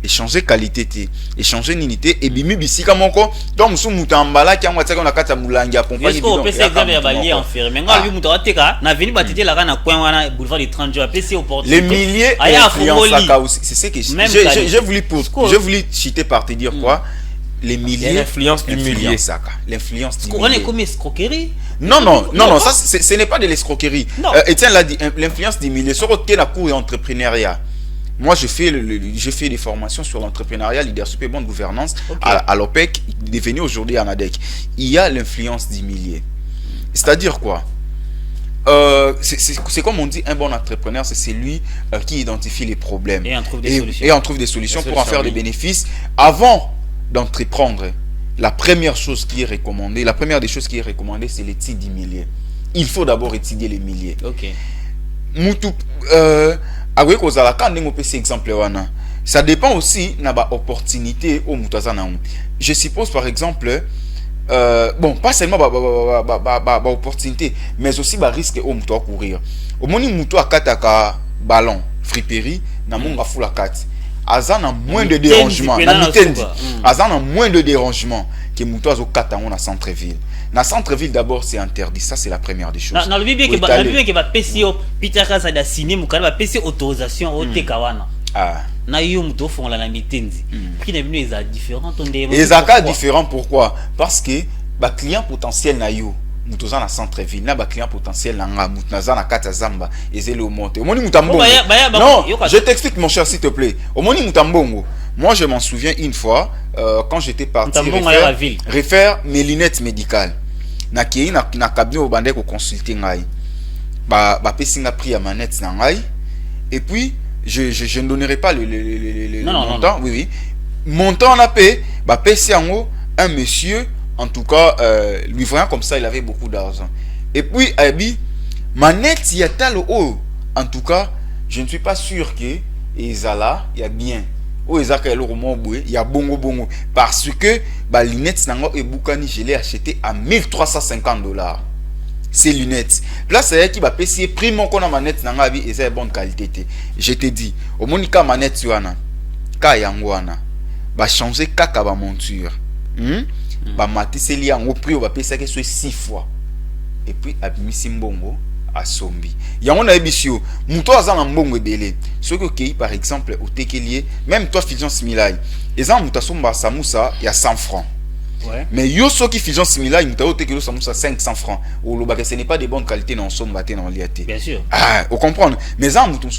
Échanger qualité, échanger unité et bimi bisika moko donc musu mutambala ki amwa tsaka na kata mulangi accompagner est-ce qu'on peut faire exemple ya balier enfermé mais ngalo muto ateka na vini batete la kana coin wana boulevard du 30 jours PC opportunité les milliers c'est ce que je voulais citer par te dire quoi les milliers l'influence du millier saka l'influence du millier. On est comme escroquerie. Non, ça ce n'est pas de l'escroquerie. Etienne l'a dit, l'influence du millier sur auquel la cour et entrepreneuriat. Moi, je fais des formations sur l'entrepreneuriat, leadership et bonne gouvernance à l'OPEC, devenu aujourd'hui à NADEC. Il y a l'influence du millier. C'est-à-dire quoi? C'est comme on dit, un bon entrepreneur, c'est celui qui identifie les problèmes et en trouve des solutions pour en faire des bénéfices. Avant d'entreprendre, la première chose qui est recommandée, c'est l'étude du millier. Il faut d'abord étudier les milliers. Ok. Ça dépend aussi de l'opportunité au Moutazana. Je suppose par exemple, bon, pas seulement opportunité, mais aussi risque au Moutou à courir. Au moment où Moutou a kataka ballon, friperie, na monga fou la kat. Azan a moins de dérangement. Azan a moins de dérangement que Moutou a kata on a centre-ville. Dans centre-ville d'abord c'est interdit, ça c'est la première des choses. Dans le bibi que va PCO Peter Kaza da signé mu va PC autorisation au Tekawana. Na yo muto font la mitenzi. Prix na bino est différent on des. Les cas différents pourquoi? Parce que ba client potentiel na yo muto za na centre-ville, na ba client potentiel na nga muto na za na kata zamba ezele au monte. Au moni mutambongo. Non, je t'explique mon cher s'il te plaît. Au moni mutambongo. Moi je m'en souviens une fois quand j'étais parti refaire mes lunettes médicales. Na cabinet au bandé ko consulter ngai ba pesi nga prix à manette na ngai et puis je ne donnerai pas le montant. Oui montant on a payé ba pesi yango un monsieur en tout cas, lui voyant comme ça, il avait beaucoup d'argent. Et puis, Abi, manette, il y a tal haut. En tout cas, je ne suis pas sûr que Ezala, il y a bien. Oh, Ezaka, il y a bongo. Parce que, bah, lunettes, et Boukani, je l'ai acheté à $1350. Ces lunettes. Là, c'est qui va payer prix mon qu'on a manette, et c'est bonne qualité. Je te dis, au monika manette, yuana, ka yangwana, va changer kaka ba monture. Bah, matisse li en au prix, on va payer ça que soit 6 fois. Et puis, abimisi mbongo, à sombi. Yango na ebisio, muto azan mbongo ebele. Ce que par exemple, au tekelier, même toi, Fusion Similai, ezan muta somba samoussa, il y a 100 francs. Ouais. Mais yo so qui Fusion Similai, muta au tekelier samoussa 500 francs. Ou le ce n'est pas de bonne qualité dans somba dans liaté. Bien sûr. Ah, vous comprenez. Mais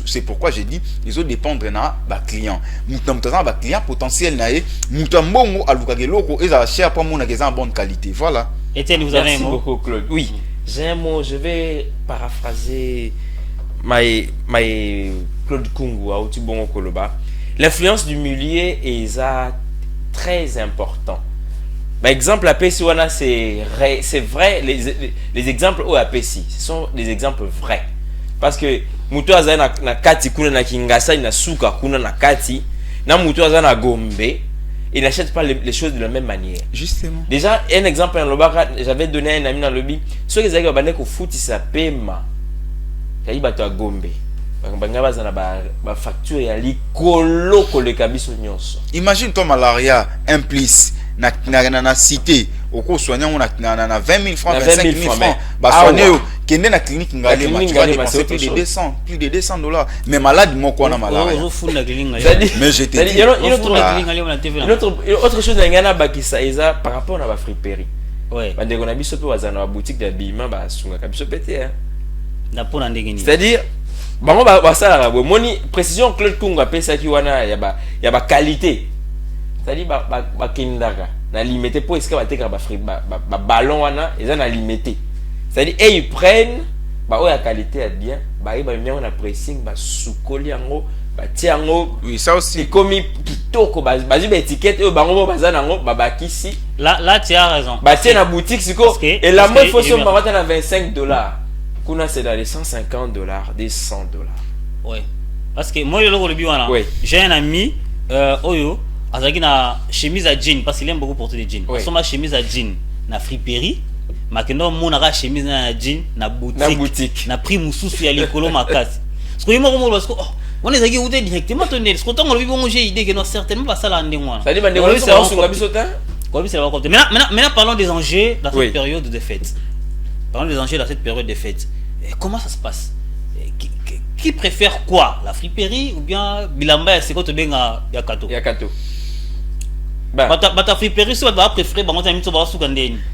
c'est pourquoi j'ai dit, ils ont dépendre de ba client. Muta ba client potentiel na e, muta mbongo alukage loko eza cher pour mon na bonne qualité. Voilà. Etienne, vous avez un mot? Beaucoup, Claude. Oui. J'ai un mot, je vais paraphraser my Claude Kungu à Otibongo Koloba. L'influence du milieu est très important. Par exemple, la PCONA, c'est vrai, les exemples au APC, ce sont des exemples vrais. Parce que Muto Azana na Kati kuna na Kingasa na Suka kuna na Kati, na Muto Azana Gombe. Ils n'achètent pas les choses de la même manière. Justement. Déjà, un exemple, j'avais donné à un ami dans le lobby. Ceux qui ont dit que foot, ils s'appellent ils ont à Gombe. Imagine toi malaria implice na cité au cours soignant on a 20 000 francs 25 000 francs bah soigner qui est na clinique ngalé tu vas dépenser plus de $200 mais malade moi quoi na malaria mais je te dis autre chose ngana bakisa eza par rapport à la friperie ouais bande kona biso pe wazana wa boutique de bima ba sunga kabiso pété hein na pona ndengeni c'est-à-dire bango ba sala ba moni précision Claude Kunga pesa ki wana ya ba qualité. C'est-à-dire ba kindaka na limité pour est-ce que ba ballon wana ils ont limité. C'est-à-dire ils prennent ba o ya qualité est bien, ba ils bien on a pressing ba soukoli yango ba tiango. Oui, ça aussi. C'est comme kitoko ba étiquette e bango bazana ngo ba kisi. Là tu as raison. Ba tiens na boutique siko et la mode faut se marrer à $25. Kuna c'est dans les $150, des $100. Ouais. Parce que moi j'ai un ami Oyo avec na chemise à jean parce qu'il aime beaucoup porter des jeans. Ouais. Son ma chemise à jean na friperie, makendo mon na chemise na jean na boutique. Na prix mususu ya likolo makasi. Parce que moi parce que on est allé où directement tonner. Parce que tant on le vit j'ai idée que non certainement pas ça là ndengwa. Ça dit ba ndengwa c'est sur la bisotin. Quoi c'est va compter. Maintenant parlons des enjeux dans cette période de fête. Parlons des enjeux dans cette période de fête. Et comment ça se passe? Qui préfère quoi? La friperie ou bien Bilamba c'est quoi te benga Yakato? Yakato. Bata friperie si on va préférer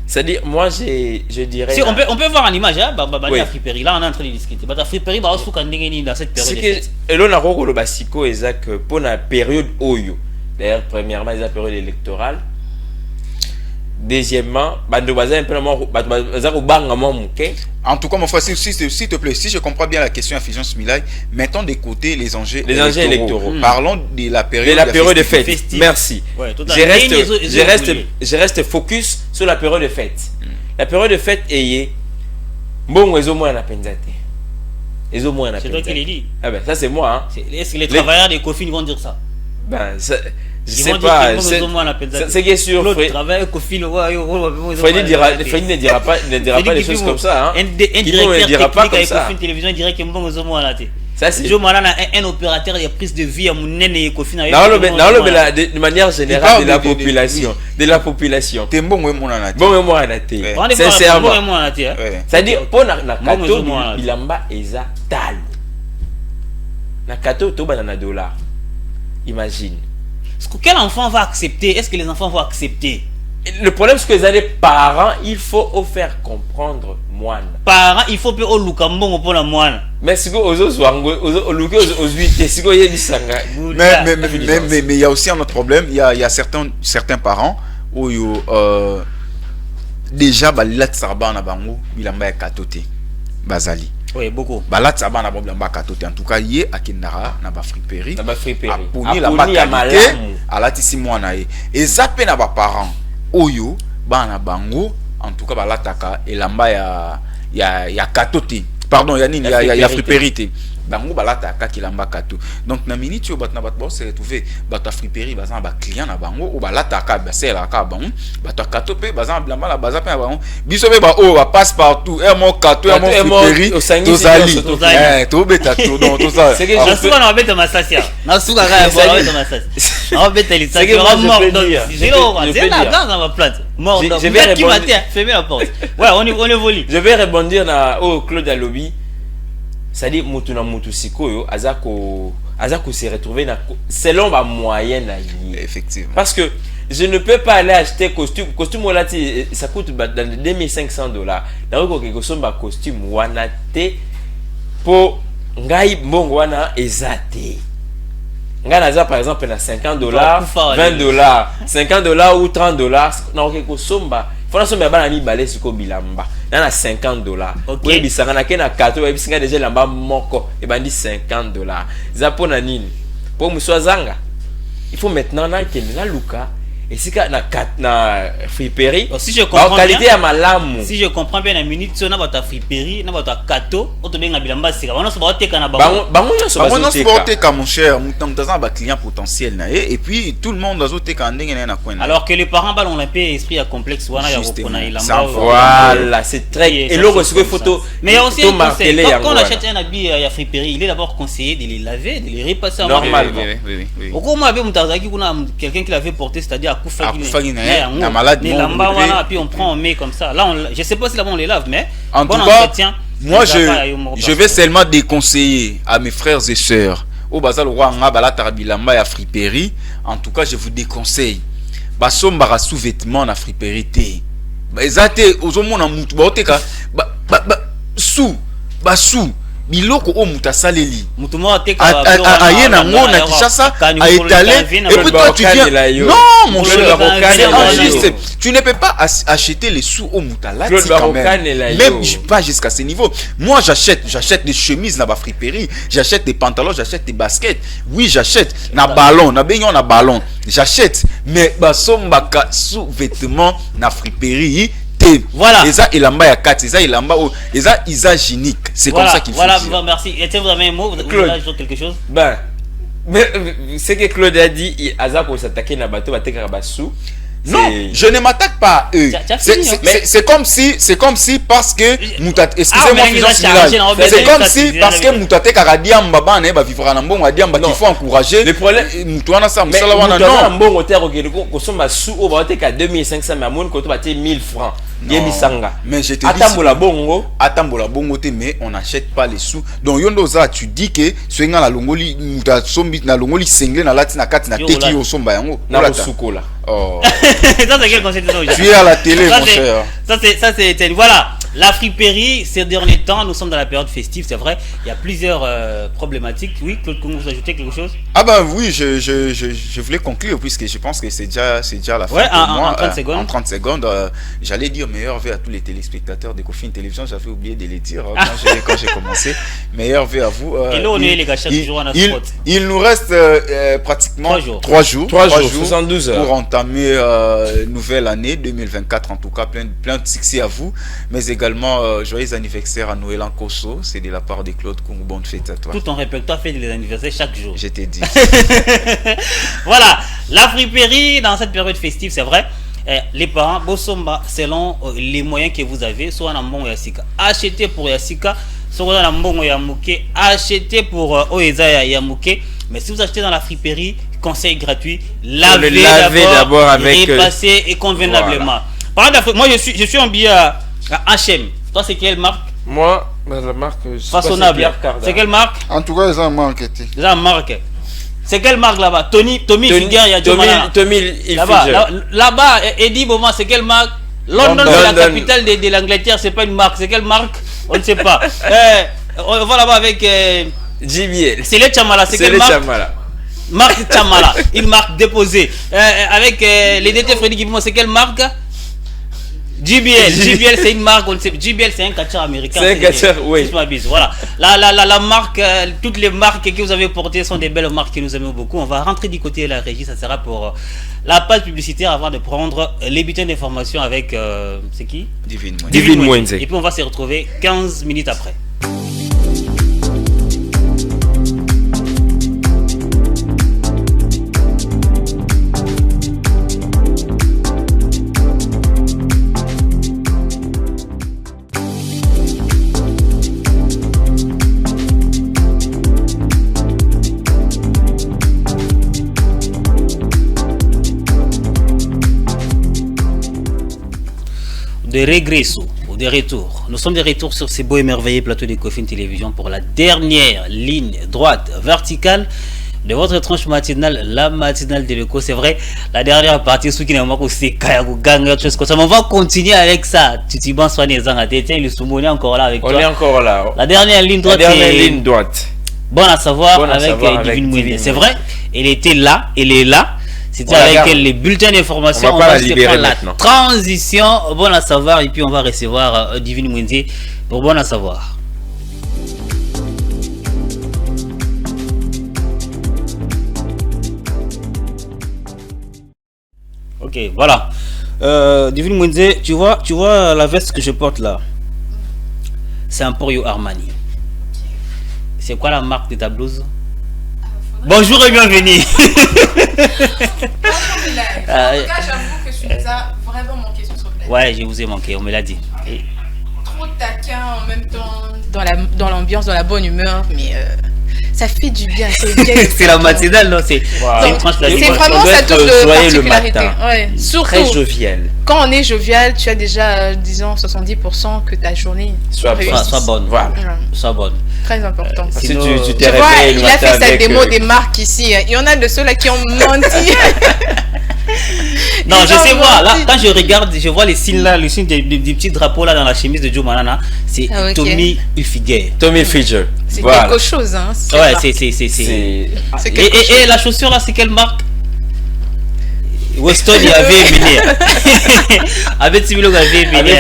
c'est-à-dire moi je dirais si on peut voir en image hein la friperie là on est en train de discuter bata friperie ba suka ndengeni dans cette période. C'est que elona roko le basiko ezak pour la période oyo. D'ailleurs premièrement la période électorale. Deuxièmement, en tout cas, mon frère, s'il te plaît, si je comprends bien la question à Fusion Similai, mettons de côté les enjeux électoraux. Parlons de la période de fête. Merci. Ouais, je reste focus sur la période de fête. La période de fête est bon, c'est toi qui l'as dit. Ah ben ça c'est moi. Hein. Est-ce que les travailleurs des COFIN vont dire ça? Ben je sais pas, c'est que sur Freddy ne dira pas des choses comme ça hein. Un directeur technique avec Cofin télévision dirait que mbongo zomo ala te. Ça c'est un opérateur de prise de vie à mon nene Cofin avec de manière générale de la population. Te mbongo mo na te. Mbongo mo na te. Sincèrement. C'est-à-dire pour na kato bilamba eza talo. Na kato to banana $. Imagine. Quel enfant va accepter? Est-ce que les enfants vont accepter? Le problème c'est que les parents, il faut faire comprendre moine. Parents, il faut au lukambongo pour la moine. Mais si vous mais il y a aussi un autre problème. Il y a certains parents où déjà balat sarba na bango bilamba ya katote bazali. Oui, beaucoup. Balat sabana boblamba katote en tout cas yé akendara na ba friperie. Na ba friperie. Apuni la ba qualité alati si mwana ye. Et zape na ba parents oyo bana bango en tout cas balataka elamba ya katoti pardon ya nini ya friperité bango balataka kilamba kato donc na minute yo batna bat se retrouver bat friperie bazan ba client na bango o balataka ba sela ka bango bat kato pe bazan blamba la baza pe na bango biso be ba o ba passe partout et mon kato et mon friperie tozali to beta to donc tout ça c'est que je suis na beta masasia na suka ka ba beta masasia na beta li ça sera mort donc c'est la gare dans ma plate mort donc qui m'a fermé la porte ouais on évolue. Je vais rebondir na Claude Alobi. C'est-à-dire mutu na mutu sikoyo azako se retrouver selon ma moyenne. Effectivement. Parce que je ne peux pas aller acheter costume là ça coûte dans $2500. D'accord que kosomba costume wana te pour ngai mbongo wana ezate. Ngai naza par exemple na $50, $20, $50 ou $30 na ko kosomba. Faut somba bana mi balé siko bilamba. Na $50. Oui, bisanga na kena kato et bisinga déjà lamba moko et bandi $50. Zapo na nini? Pour muswazanga. Il faut maintenant na kena luka et si na friperie. Si je comprends qualité bien, à malamu. Si je comprends bien la minute so na bata friperie, na bata kato, o to benga bilamba sika. Bana so ba teka na bango. Bango na so ba teka mon cher, mutamba ba client potentiel na et puis tout le monde azo teka ndenge na kwena. Alors que les parents balon un peu esprit à complexe wana ya repona ilamba. Voilà, c'est très et l'autre c'est que photo. Mais aussi quand on achète un habit à friperie, il est d'abord conseillé de les laver, de les repasser en normalement. Oui. Au moins avec mutazaki kuna quelqu'un qui l'avait porté, c'est-à-dire na malade puis on prend on met comme ça là je sais pas si là on les lave mais en tout cas moi je vais seulement déconseiller à mes frères et sœurs au bazal roi balata bilamba ya friperie en tout cas je vous déconseille basomba sous-vêtements na friperie te ezate ozomona mutu baoteka sous biloko o mutasaleli mutuma teka ayena ngona Kishasa a étalé et puis toi tu viens non mon cher juste tu ne peux pas acheter les sous au mutalati quand même pas jusqu'à ce niveau. Moi j'achète des chemises na ba friperie, j'achète des pantalons, j'achète des baskets, oui j'achète na ballon na beignon na ballon j'achète mais basomba sous-vêtements na friperie. Voilà. Eza ilamba ya kati, eza ilamba eza hygiénique. C'est comme ça qu'il faut dire. Voilà, merci. Et vous avez un mot, vous voulez ajouter quelque chose? Ben, mais ce que Claude a dit, Aza pour s'attaquer na bateau, bateka bassou. Non, je ne m'attaque pas à eux. C'est comme si parce que excusez-moi c'est comme si parce que Moutate Karadiam Baba ne ba vivra na mbongo adiamba qu'il faut encourager. Le problème Moutoana ça musala wana non. Mbongo terre okelo ko somba sous au ba teka 2500 mais amone ko to baté 1000 francs. Yebisanga. Mais je te dis atambola bongo te mais on n'achète pas les sous. Donc Yondoza tu dis que soinga la longoli muta sombi na longoli sengle na lati na kati na teki o somba yango. Na sukola. Oh. Ça c'est quel conseil de tu es à la télé mon cher. Ça c'est voilà. La friperie, ces derniers temps, nous sommes dans la période festive, c'est vrai. Il y a plusieurs problématiques. Oui, Claude, vous ajoutez quelque chose? Ah ben oui, je voulais conclure puisque je pense que c'est déjà la fin pour moi. En 30 secondes, j'allais dire meilleur vœu à tous les téléspectateurs de Koffi Télévision. J'avais oublié de les dire quand j'ai commencé. Meilleur vœu à vous. Et là, on est les gars, chaque jour on a spot. Il nous reste pratiquement 3 jours 72 heures pour entamer nouvelle année 2024. En tout cas, plein de succès à vous, mais également joyeux anniversaire à Noël en Koso, c'est de la part de Claude Kungu. Bonne fête à toi. Tout ton répertoire fait des anniversaires chaque jour. Je t'ai dit. Voilà, la friperie dans cette période festive, c'est vrai. Les parents, Bosomba, selon les moyens que vous avez, soit en bon Yassika, achetez pour Yassika, soit en bon Yamuke, achetez pour Oeza Yamuke. Mais si vous achetez dans la friperie, conseil gratuit, lavez d'abord avec repasser et convenablement. Voilà. Moi je suis en billet à H&M. Toi c'est quelle marque? Moi la marque façonnable. C'est quelle marque? En tout cas ils ont marque. Ils ont marque. C'est quelle marque là-bas? Tommy Figuer, il y a Tommy là-bas Eddie Boma, c'est quelle marque? London c'est la capitale de l'Angleterre, c'est pas une marque, c'est quelle marque? On ne sait pas. On va là-bas avec JBL. C'est les Chamala, c'est quelle marque? Marque Chamala, une marque déposée. Avec les DT Freddy Guimont, c'est quelle marque? JBL, c'est une marque, on sait. JBL, c'est un catcheur américain. C'est un catcheur, oui. Voilà. La marque, toutes les marques que vous avez portées sont des belles marques que nous aimons beaucoup. On va rentrer du côté de la régie, ça sera pour la page publicitaire avant de prendre les bulletins d'information avec, c'est qui? Divine Mwenze. Et puis on va se retrouver 15 minutes après. De retour. Nous sommes de retour sur ces beaux et merveilleux plateaux de Kofin Télévision pour la dernière ligne droite verticale de votre tranche matinale, la matinale de l'écho. C'est vrai, la dernière partie, ceux qui n'ont pas aussi on va continuer avec ça. Tu t'en soignes les anglaterres, le soumou, on est encore là avec toi. On est encore là. La dernière ligne droite. Bon à savoir avec Divine Mwenze. C'est vrai, elle était là, elle est là. C'était avec les bulletins d'information. On va se faire la transition. Bon à savoir. Et puis on va recevoir Divine Mwenze pour bon à savoir. Ok, voilà. Divine Mwenze, tu vois la veste que je porte là. C'est Emporio Armani. C'est quoi la marque de ta blouse? Bonjour et bienvenue. En tout cas, j'avoue que tu nous as vraiment manqué sur ce plateau. Ouais, je vous ai manqué, on me l'a dit. Trop taquin en même temps, dans l'ambiance, dans la bonne humeur, mais ça fait du bien. C'est la matinale, non? C'est vraiment sa touche de particularité. Ouais. Surtout, très jovial. Quand on est jovial, tu as déjà, disons, 70% que ta journée soit bonne. Voilà. Soit bonne. Très important. Sinon, tu vois, il a fait sa démo des marques ici. Il y en a de ceux-là qui ont menti. Non, je sais voir. Là, quand je regarde, je vois les signes là, le signe des petits drapeaux là dans la chemise de Joe Manana. C'est Tommy Hilfiger. Tommy Hilfiger. C'est quelque chose, hein. Ouais, c'est. Et la chaussure là, c'est quelle marque? Weston il avait mené. Avec Sibilo avait mené.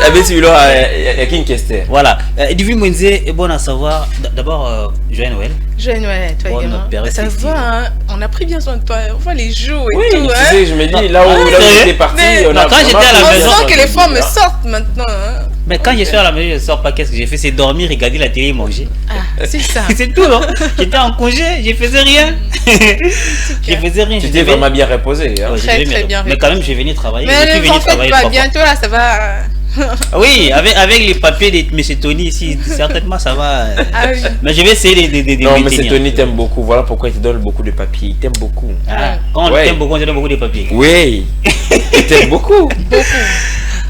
Avec Sibilo il y a King Kester. Voilà. Divine Mwenze est bon à savoir. D'abord, joyeux Noël. Joyeux Noël, toi également. Ça va, hein. On a pris bien soin de toi. On voit les jours et tout. Tu sais, je me dis, là où j'étais parti, quand j'étais à la maison. On sent que les femmes me sortent maintenant. Mais quand je suis à la maison, je ne sors pas. Qu'est-ce que j'ai fait? C'est dormir, regarder la télé et manger. Ah, c'est ça. C'est tout, non? J'étais en congé, je faisais rien. Je faisais rien. Tu t'es vraiment bien reposé. Très bien. Mais quand même, je venais travailler. Mais ne t'en faites pas, bientôt là, ça va. Oui, avec les papiers de M. Tony ici, certainement ça va. Ah oui. Mais je vais essayer de non, M. Tony t'aime beaucoup. Voilà pourquoi il te donne beaucoup de papiers. Il t'aime beaucoup. Quand on t'aime beaucoup, on te donne beaucoup de papiers. Oui. Il t'aime beaucoup.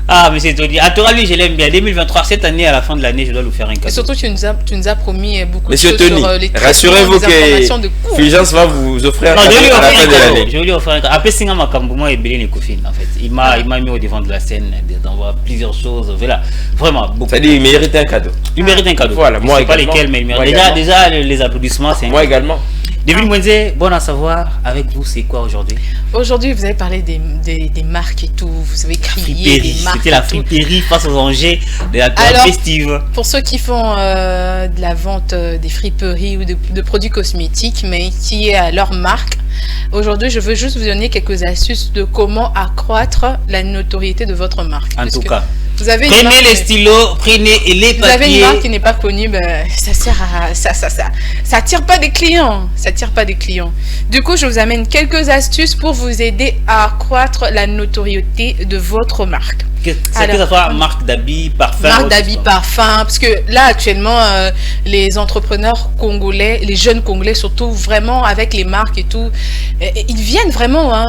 Ah, mais c'est tout dit. À toi, lui, je l'aime bien. 2023, cette année, à la fin de l'année, je dois lui faire un cadeau. Et surtout, tu nous as promis beaucoup Monsieur de choses Tony, sur les rassurez-vous que Fulgence va vous offrir un cadeau à la fin de l'année. Je vais lui offrir un cadeau. Après, Singa Makambouma et Bélé Nekofine, en fait. Il m'a mis au devant de la scène, d'envoyer plusieurs choses. Voilà. Vraiment, beaucoup. C'est-à-dire, il mérite un cadeau. Il mérite un cadeau. Voilà, moi également. Je sais pas lesquels, mais il mérite. Déjà, les applaudissements, c'est moi également. Divine Mwenze, bon à savoir, avec vous, c'est quoi aujourd'hui? Aujourd'hui, vous avez parlé des marques et tout, vous avez crié des marques. C'était la friperie face aux enjeux de la période festive. Pour ceux qui font de la vente des friperies ou de produits cosmétiques, mais qui est à leur marque, aujourd'hui, je veux juste vous donner quelques astuces de comment accroître la notoriété de votre marque. En tout cas. Prenez les stylos, prenez les papiers. Vous avez une marque qui n'est pas connue, ben, ça sert à ça attire pas des clients. Ça attire pas des clients. Du coup, je vous amène quelques astuces pour vous aider à accroître la notoriété de votre marque. Que ce soit marque d'habits, parfum. Marque d'habits, parfum. Parce que là, actuellement, les entrepreneurs congolais, les jeunes congolais surtout, vraiment avec les marques et tout, ils viennent vraiment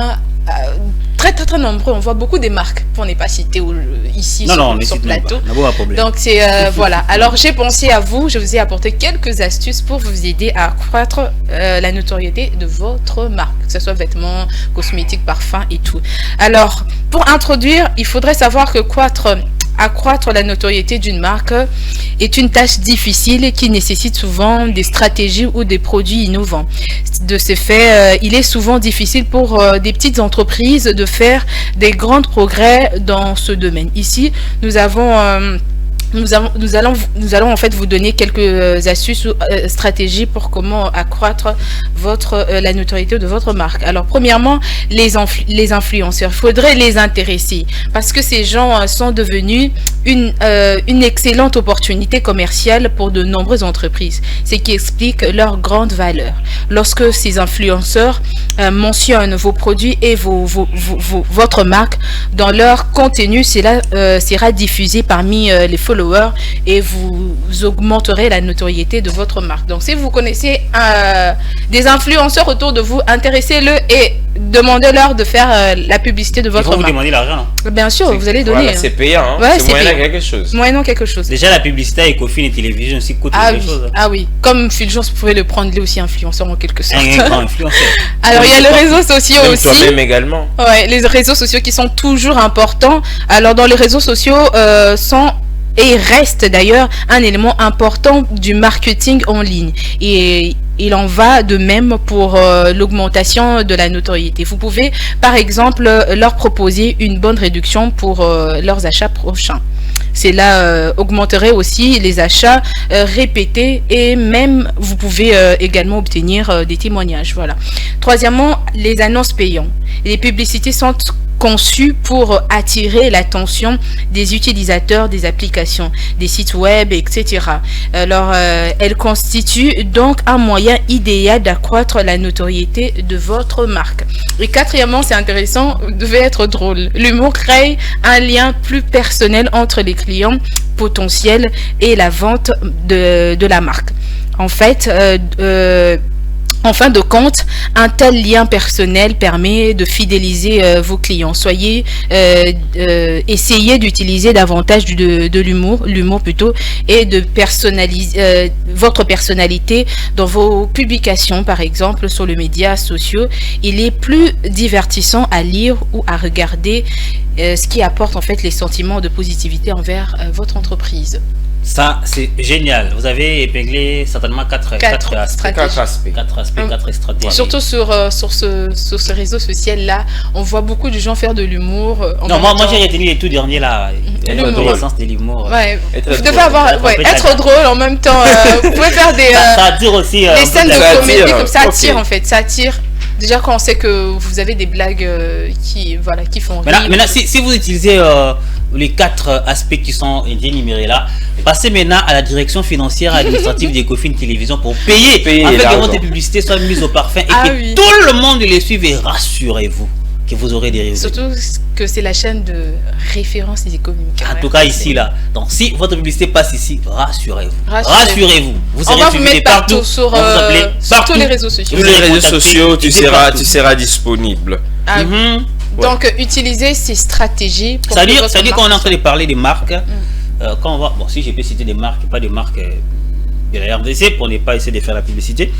très nombreux. On voit beaucoup des marques pour ne pas citer ici sur le plateau. Donc c'est voilà. Alors j'ai pensé à vous, je vous ai apporté quelques astuces pour vous aider à accroître la notoriété de votre marque, que ce soit vêtements, cosmétiques, parfums et tout. Alors pour introduire, il faudrait savoir que accroître la notoriété d'une marque est une tâche difficile qui nécessite souvent des stratégies ou des produits innovants. De ce fait, il est souvent difficile pour des petites entreprises de faire des grands progrès dans ce domaine. Ici, nous allons en fait vous donner quelques astuces ou stratégies pour comment accroître la notoriété de votre marque. Alors premièrement, les influenceurs, il faudrait les intéresser parce que ces gens sont devenus une excellente opportunité commerciale pour de nombreuses entreprises, ce qui explique leur grande valeur. Lorsque ces influenceurs mentionnent vos produits et votre marque dans leur contenu, cela sera diffusé parmi les followers et vous augmenterez la notoriété de votre marque. Donc si vous connaissez des influenceurs autour de vous, intéressez-le et demandez-leur de faire la publicité de votre marque. Vous demander l'argent. Bien sûr, vous allez donner. Voilà, c'est payant, hein. Ouais, c'est moyennant quelque chose. Moyennant quelque chose. Déjà la publicité avec Ecofin et Télévision aussi coûte quelque chose. Ah oui, comme Fulgence, vous pouvez le prendre lui aussi influenceur en quelque sorte. Un grand influenceur. Alors il y a les réseaux sociaux même aussi. Toi-même également. Ouais, les réseaux sociaux qui sont toujours importants. Alors dans les réseaux sociaux et reste d'ailleurs un élément important du marketing en ligne. Et il en va de même pour l'augmentation de la notoriété. Vous pouvez par exemple leur proposer une bonne réduction pour leurs achats prochains. Cela augmenterait aussi les achats répétés et même vous pouvez également obtenir des témoignages. Voilà. Troisièmement, les annonces payantes. Les publicités sont conçues pour attirer l'attention des utilisateurs des applications, des sites web, etc. Alors, elles constituent donc un moyen idéal d'accroître la notoriété de votre marque. Et quatrièmement, c'est intéressant, vous devez être drôle. L'humour crée un lien plus personnel entre les clients potentiels et la vente de la marque. En fait, en fin de compte, un tel lien personnel permet de fidéliser vos clients. Essayez d'utiliser davantage de l'humour plutôt, et de personnaliser votre personnalité dans vos publications, par exemple sur les médias sociaux. Il est plus divertissant à lire ou à regarder, ce qui apporte en fait les sentiments de positivité envers votre entreprise. Ça, c'est génial. Vous avez épinglé certainement quatre aspects. Quatre stratégies. Surtout sur ce réseau social-là, on voit beaucoup de gens faire de l'humour. Non, moi j'ai retenu les tout derniers là. L'essence de l'humour. Ouais. Vous devez être drôle en même temps. Vous pouvez faire des attire aussi, des scènes de comédie comme ça. Attire en fait. Ça attire. Déjà quand on sait que vous avez des blagues qui font rire. Maintenant, si vous utilisez les 4 aspects qui sont énumérés là, passez maintenant à la direction financière et administrative d'Ecofin Télévision pour payer afin que votre publicité soit mise au parfum et que tout le monde les suive. Et rassurez-vous que vous aurez des résultats. Surtout que c'est la chaîne de référence économiques. En tout cas ici là. Donc si votre publicité passe ici, rassurez-vous. Rassurez-vous. Vous serez publié partout sur tous les réseaux sociaux. Tous les réseaux sociaux, tu seras disponible. Donc utilisez ces stratégies pour c'est-à-dire qu'on est en train de parler des marques. Quand on va, bon, si je peux citer des marques, pas des marques de la RDC pour ne pas essayer de faire la publicité.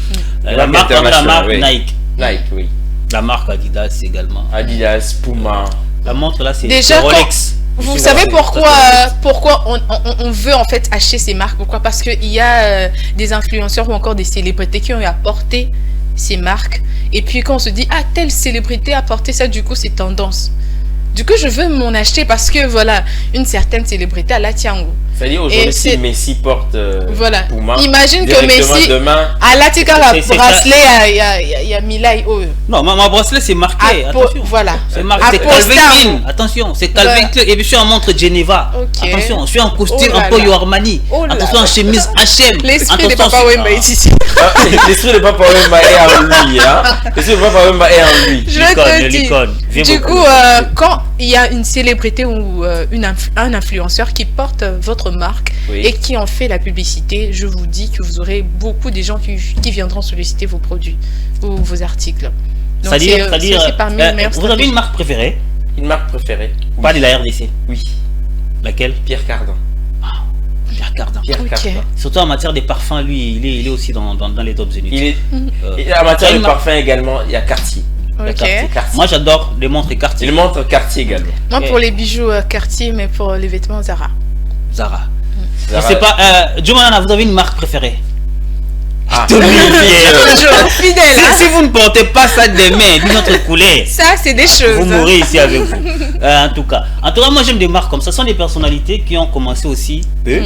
La marque Nike. Nike, oui. La marque Adidas également. Adidas, Puma. La montre là, c'est Rolex. Vous savez pourquoi on veut en fait acheter ces marques? Pourquoi? Parce qu'il y a des influenceurs ou encore des célébrités qui ont apporté ces marques. Et puis quand on se dit, telle célébrité a apporté ça, du coup c'est tendance. Du coup je veux m'en acheter parce que voilà, une certaine célébrité à la Tiango. C'est-à-dire aujourd'hui si Messi porte Puma, imagine que Messi demain, à la bracelet il y a Milay. Non, ma bracelet c'est marqué. Attention. Voilà. C'est marqué. C'est Calvin Klein. Attention, c'est Calvin Klein. Et puis je suis en montre Geneva. Attention, je suis en costume en Pollo Armani. Attention, en chemise H&M. L'esprit de Papa Wemba est ici. L'esprit de Papa Wemba est en lui. L'esprit de Papa Wemba est en lui. Je te dis. Du coup, quand il y a une célébrité ou un influenceur qui porte votre marque et qui en fait la publicité, je vous dis que vous aurez beaucoup de gens qui viendront solliciter vos produits ou vos articles. C'est-à-dire, vous avez une marque préférée? Une marque préférée? Pas de la RDC? Oui. Laquelle? Pierre Cardin. Pierre Cardin. Surtout en matière de parfums, lui, il est aussi dans les top zéniths. En matière de parfum également, il y a Cartier. Ok. Moi, j'adore les montres Cartier. Les montres Cartier également. Moi, pour les bijoux Cartier, mais pour les vêtements Zara. Zara. Je sais pas, Jumanana, vous avez une marque préférée? Toujours fidèle. Si vous ne portez pas ça des mains d'une autre couleur, ça c'est des choses. Vous mourrez ici avec vous. En tout cas, moi j'aime des marques comme ça. Ce sont des personnalités qui ont commencé aussi peu,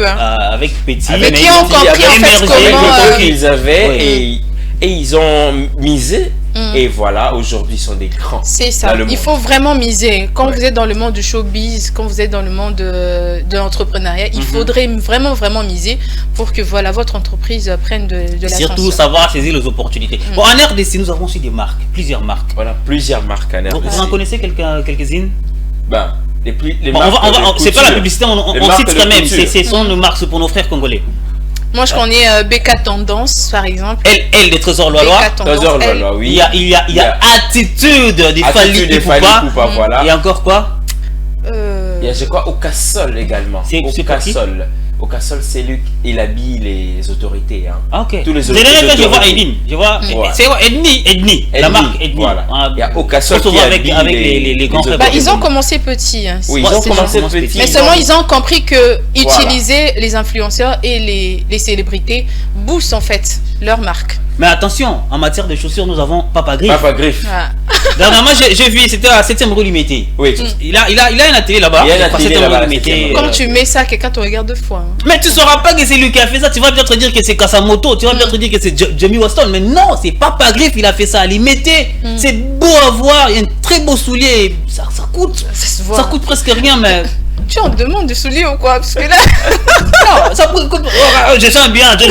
avec petit, mais qui ont compris en fait comment qu'ils avaient et ils ont misé. Et voilà, aujourd'hui, ils sont des grands. C'est ça. Il faut vraiment miser. Quand vous êtes dans le monde du showbiz, quand vous êtes dans le monde de l'entrepreneuriat, il faudrait vraiment miser pour que voilà, votre entreprise prenne de l'ascension. Surtout savoir saisir les opportunités. Bon, en RDC, nous avons aussi des marques, plusieurs marques. Voilà, plusieurs marques en RDC. Vous en connaissez quelques-unes? Ben, les marques. C'est pas la publicité, on cite quand même. Ce sont nos marques pour nos frères congolais. Moi, je connais BK Tendance, par exemple. Elle de Trésor Lolois. Trésor Lolois, oui. Il y a Attitude des Fally Ipupa. Voilà. Il y a encore quoi? Il y a, je crois, Okassol également. C'est Okassol. Okassol, c'est lui, il habille les autorités. Hein. Ah, ok. Tous les je vois Edine. C'est quoi Edni. La marque Edni. Voilà. Il y a Okassol qui habille les grands frères. Ils ont commencé petit. Hein. Oui, ils ont commencé petit. Mais seulement, ils ont compris que utiliser les influenceurs et les célébrités booste en fait leur marque. Mais attention, en matière de chaussures, nous avons Papa Griff. Papa Griff. Dernièrement, j'ai vu, c'était à 7e rue Limité. Oui. Il a un atelier là-bas. Il y a un atelier là-bas. Quand tu mets ça, quelqu'un te regarde deux fois. Hein. Mais tu sauras pas que c'est lui qui a fait ça. Tu vas bien te dire que c'est Kasamoto. Tu vas bien te dire que c'est Jamie Waston. Mais non, c'est Papa Griff, il a fait ça à Limité. C'est beau à voir. Il y a un très beau soulier. Ça coûte presque rien, mais. Tu en demandes des souliers ou quoi? Parce que là. Non, ça coûte. Je sens bien, John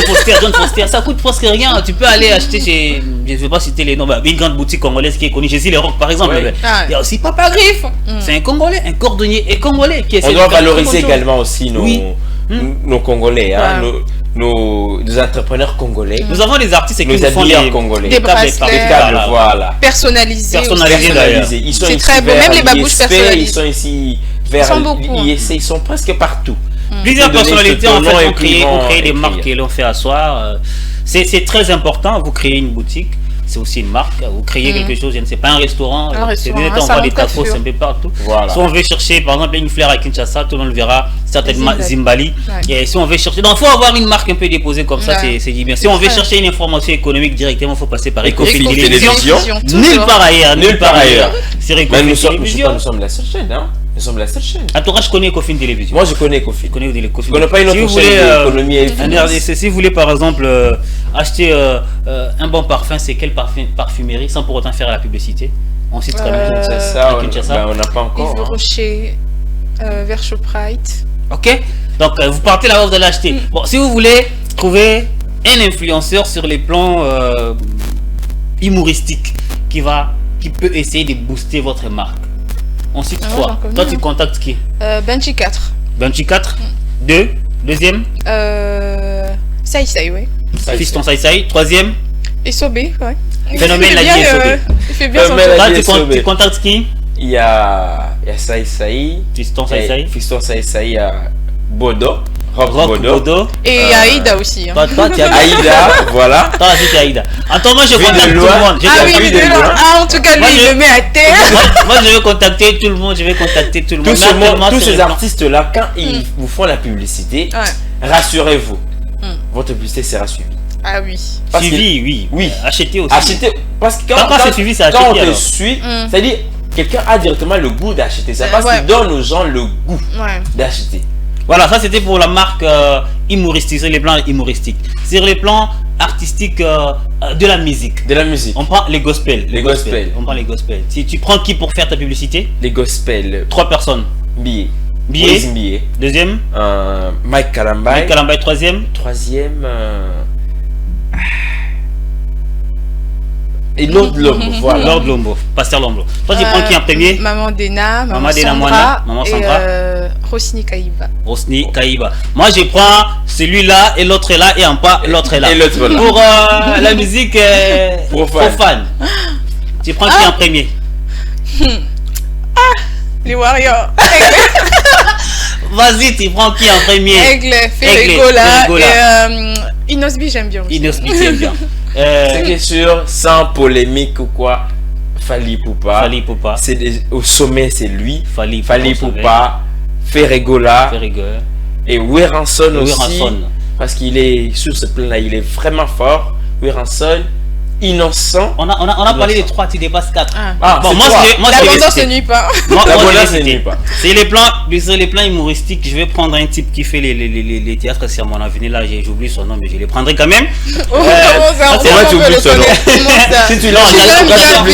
Foster. Ça coûte presque rien. Tu peux aller acheter chez. Je ne vais pas citer les noms. Une grande boutique congolaise qui est connue. J'ai dit les Rocs par exemple. Oui. Il y a aussi Papa Griff. C'est un Congolais, un cordonnier et Congolais qui essaie. On doit valoriser également aussi nos Congolais, hein, nos entrepreneurs congolais. Nous avons des artistes qui font des congolais. Des bracelets, voilà. Personnalisés. Ils sont c'est très beau. Même les babouches personnalisées. Ils sont ici. Ils sont presque partout. Plusieurs personnalités en fait ont créé des marques et l'ont fait asseoir. C'est très important. Vous créez une boutique, c'est aussi une marque. Vous créez quelque chose, je ne sais pas, un restaurant. C'est des on voit des tacos un peu partout. Voilà. Si on veut chercher par exemple une fleur à Kinshasa, tout le monde le verra certainement Zimbali. Et si on veut chercher, donc il faut avoir une marque un peu déposée comme ça, c'est dit bien. Si on veut chercher une information économique directement, il faut passer par Ecofin Télévision. Nulle part ailleurs. C'est Ecofin Télévision. Nous sommes la seule chaîne, hein. Nous sommes la seule chaîne. À toi, je connais Ecofin Télévision. Moi, je connais Ecofin. Je connais pas une autre chaîne d'économie et finance. Si vous voulez, par exemple, acheter un bon parfum, c'est quelle parfumerie, sans pour autant faire la publicité? On cite quand même Kinshasa. On n'a pas encore. Yves Rocher, vers Shoprite. Ok. Donc, vous partez là-bas, vous allez acheter. Bon, si vous voulez trouver un influenceur sur les plans humoristiques qui peut essayer de booster votre marque. On cite toi. Toi, tu contactes qui? Benji 4. Benji 4. Deuxième? Saï, oui. Fiston Saï. Troisième? Esobé, ouais. Phénomène la vie Esobé. Il fait bien son job. Tu contactes qui? Il y a Saï. Fiston Saï. Fiston Saï à Bodo. Rock Bodo. Et Aïda aussi. Hein. Toi, tu as Aïda, voilà. Toi, c'est Aïda. Attends, moi, je contacte tout le monde. En tout cas, lui, il le met à terre. Moi, je vais contacter tout le monde. Tous ces artistes-là, quand ils vous font la publicité, rassurez-vous, votre publicité sera suivie. Ah oui. Suivi, oui. Acheter aussi. Parce que quand c'est suivi, c'est acheté. Quand on te suit, c'est-à-dire, quelqu'un a directement le goût d'acheter ça. Parce qu'il donne aux gens le goût d'acheter. Voilà, ça c'était pour la marque humoristique, sur les plans humoristiques. Sur les plans artistiques de la musique. On prend les gospels. On prend les gospels. Si tu prends qui pour faire ta publicité? Les gospels. 3 personnes. Billet. Deuxième? Mike Kalambay. Troisième? Et Lord Lombo, voilà. Lord Lombo, Pasteur Lombo. Toi, tu prends qui en premier? Maman Dena, Maman Sandra. Et Rosny Kaïba. Moi, je prends celui-là et l'autre est là et en bas, l'autre est là. Pour la musique profane. Tu prends qui en premier? Les Warriors. Vas-y, tu prends qui en premier? Aigle, Ferregola et Inosbi, j'aime bien aussi. Inosbi, j'aime bien. Ce qui est sûr, sans polémique ou quoi, Fally Poupa. Au sommet, c'est lui. Fally Poupa, Ferregola. Et Weranson aussi. Parce qu'il est sur ce plan-là, il est vraiment fort. Weranson. Innocent. On a parlé des 3, tu dépasses 4. Bon, l'abondance ne nuit pas. L'abondance ne nuit pas. C'est les plans humoristiques. Je vais prendre un type qui fait les théâtres sur mon avenir. Là, j'oublie son nom, mais je les prendrai quand même. Tu oublies son nom. Si tu l'as,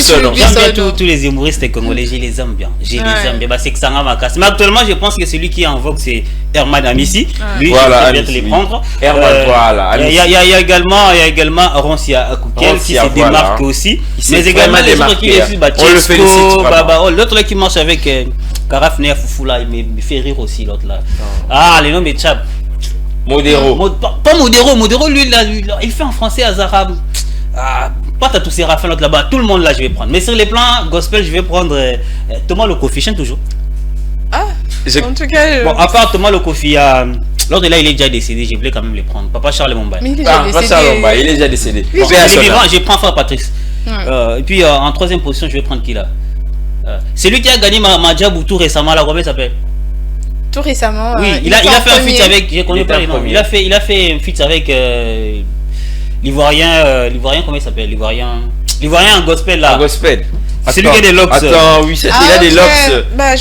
son nom. J'aime bien tous les humoristes congolais. Je les aime bien. C'est que ça m'a cassé. Mais actuellement, je pense que celui qui est en vogue, c'est Herman Amissi. Lui, je vais les prendre. Herman, voilà. Il y a également Roncia Koukel qui se démarque aussi, mais également les autres qui sont Batchesco, l'autre là qui marche avec Karaf Nea Foufoula, il me fait rire aussi l'autre là. Les noms est Chab. Modero. Pas Modero, lui il fait en français à Zarab. Pas à tous ces Raphaël l'autre là-bas, tout le monde là je vais prendre. Mais sur les plans gospel, je vais prendre Thomas le Coefficient toujours. En tout cas. Bon, à part Thomas le Kofi, l'autre là il est déjà décédé, je voulais quand même les prendre. Papa Charles Mombaye. Mais il est déjà décédé. Il est vivant, je prends Frère Patrice. Et puis en troisième position, je vais prendre qui là c'est lui qui a gagné Madjabou tout récemment là, comment il s'appelle? Tout récemment. Oui, il a fait un feat avec, je connais pas les noms. Il a fait un feat avec l'Ivoirien, comment il s'appelle? L'Ivoirien en gospel là. Gospel. C'est lui qui a des locks. Attends, oui, il a des locks.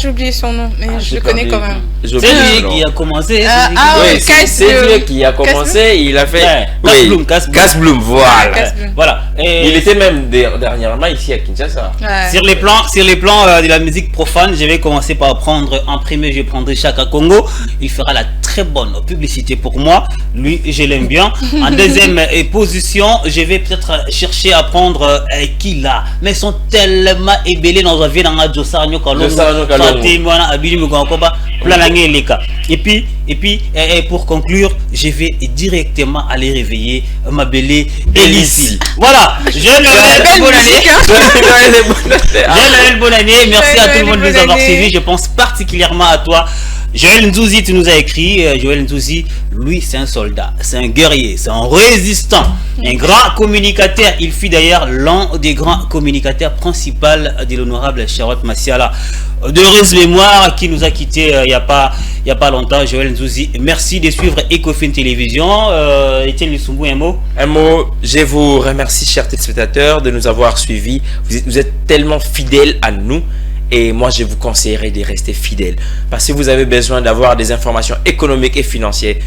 J'ai oublié son nom, mais je le connais quand même. C'est lui qui a commencé. C'est lui qui a commencé. Il a fait. Casbloom, voilà. Il était même dernièrement ici à Kinshasa. Sur les plans de la musique profane, je vais commencer par prendre en premier, je prendrai Chaka Congo. Il fera la très bonne publicité pour moi. Lui, je l'aime bien. En deuxième position, je vais peut-être chercher à prendre qui là. Mais ils sont tellement ébélés dans la vie dans la Jossarno et puis pour conclure, je vais directement aller réveiller ma belle Elisi. Voilà, je le bonne année. Bonne année. Merci à tout le monde de nous avoir suivis. Je pense particulièrement à toi. Joël Nzouzi, tu nous as écrit. Joël Nzouzi, lui, c'est un soldat, c'est un guerrier, c'est un résistant, un grand communicateur. Il fut d'ailleurs l'un des grands communicateurs principaux de l'honorable Charlotte Massiala. D'heureuse mémoire, qui nous a quittés il y a pas longtemps. Joël Nzouzi, merci de suivre Ecofin Télévision. Etienne Lussumbu, un mot. Je vous remercie, chers téléspectateurs, de nous avoir suivis. Vous êtes tellement fidèles à nous. Et moi, je vous conseillerais de rester fidèle. Parce que vous avez besoin d'avoir des informations économiques et financières.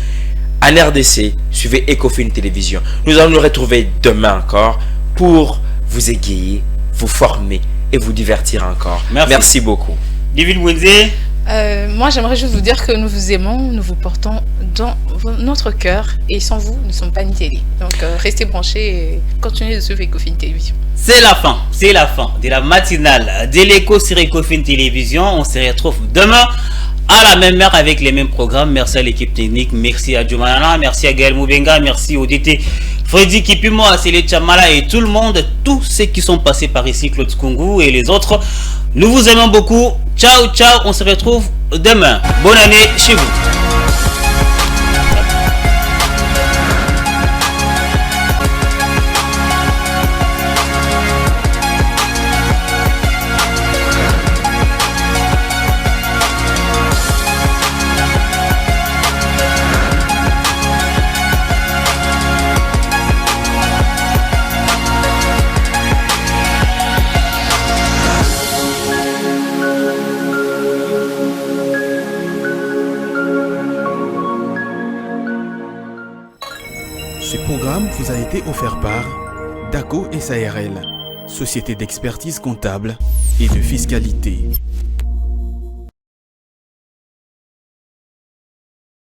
En RDC, suivez Ecofin Télévision. Nous allons nous retrouver demain encore pour vous égayer, vous former et vous divertir encore. Merci beaucoup. David Wenze. Moi, j'aimerais juste vous dire que nous vous aimons, nous vous portons dans notre cœur et sans vous, nous ne sommes pas une télé. Donc, restez branchés et continuez de suivre Ecofin Télévision. C'est la fin de la matinale de l'Eco sur Ecofin Télévision. On se retrouve demain à la même heure avec les mêmes programmes. Merci à l'équipe technique, merci à Djoumanana, merci à Gaël Moubenga, merci au DT Freddy Kipimo, à Célé Chamala et tout le monde, tous ceux qui sont passés par ici, Claude Kungu et les autres. Nous vous aimons beaucoup. Ciao, ciao. On se retrouve demain. Bonne année chez vous. Ce programme vous a été offert par DACO SARL, société d'expertise comptable et de fiscalité.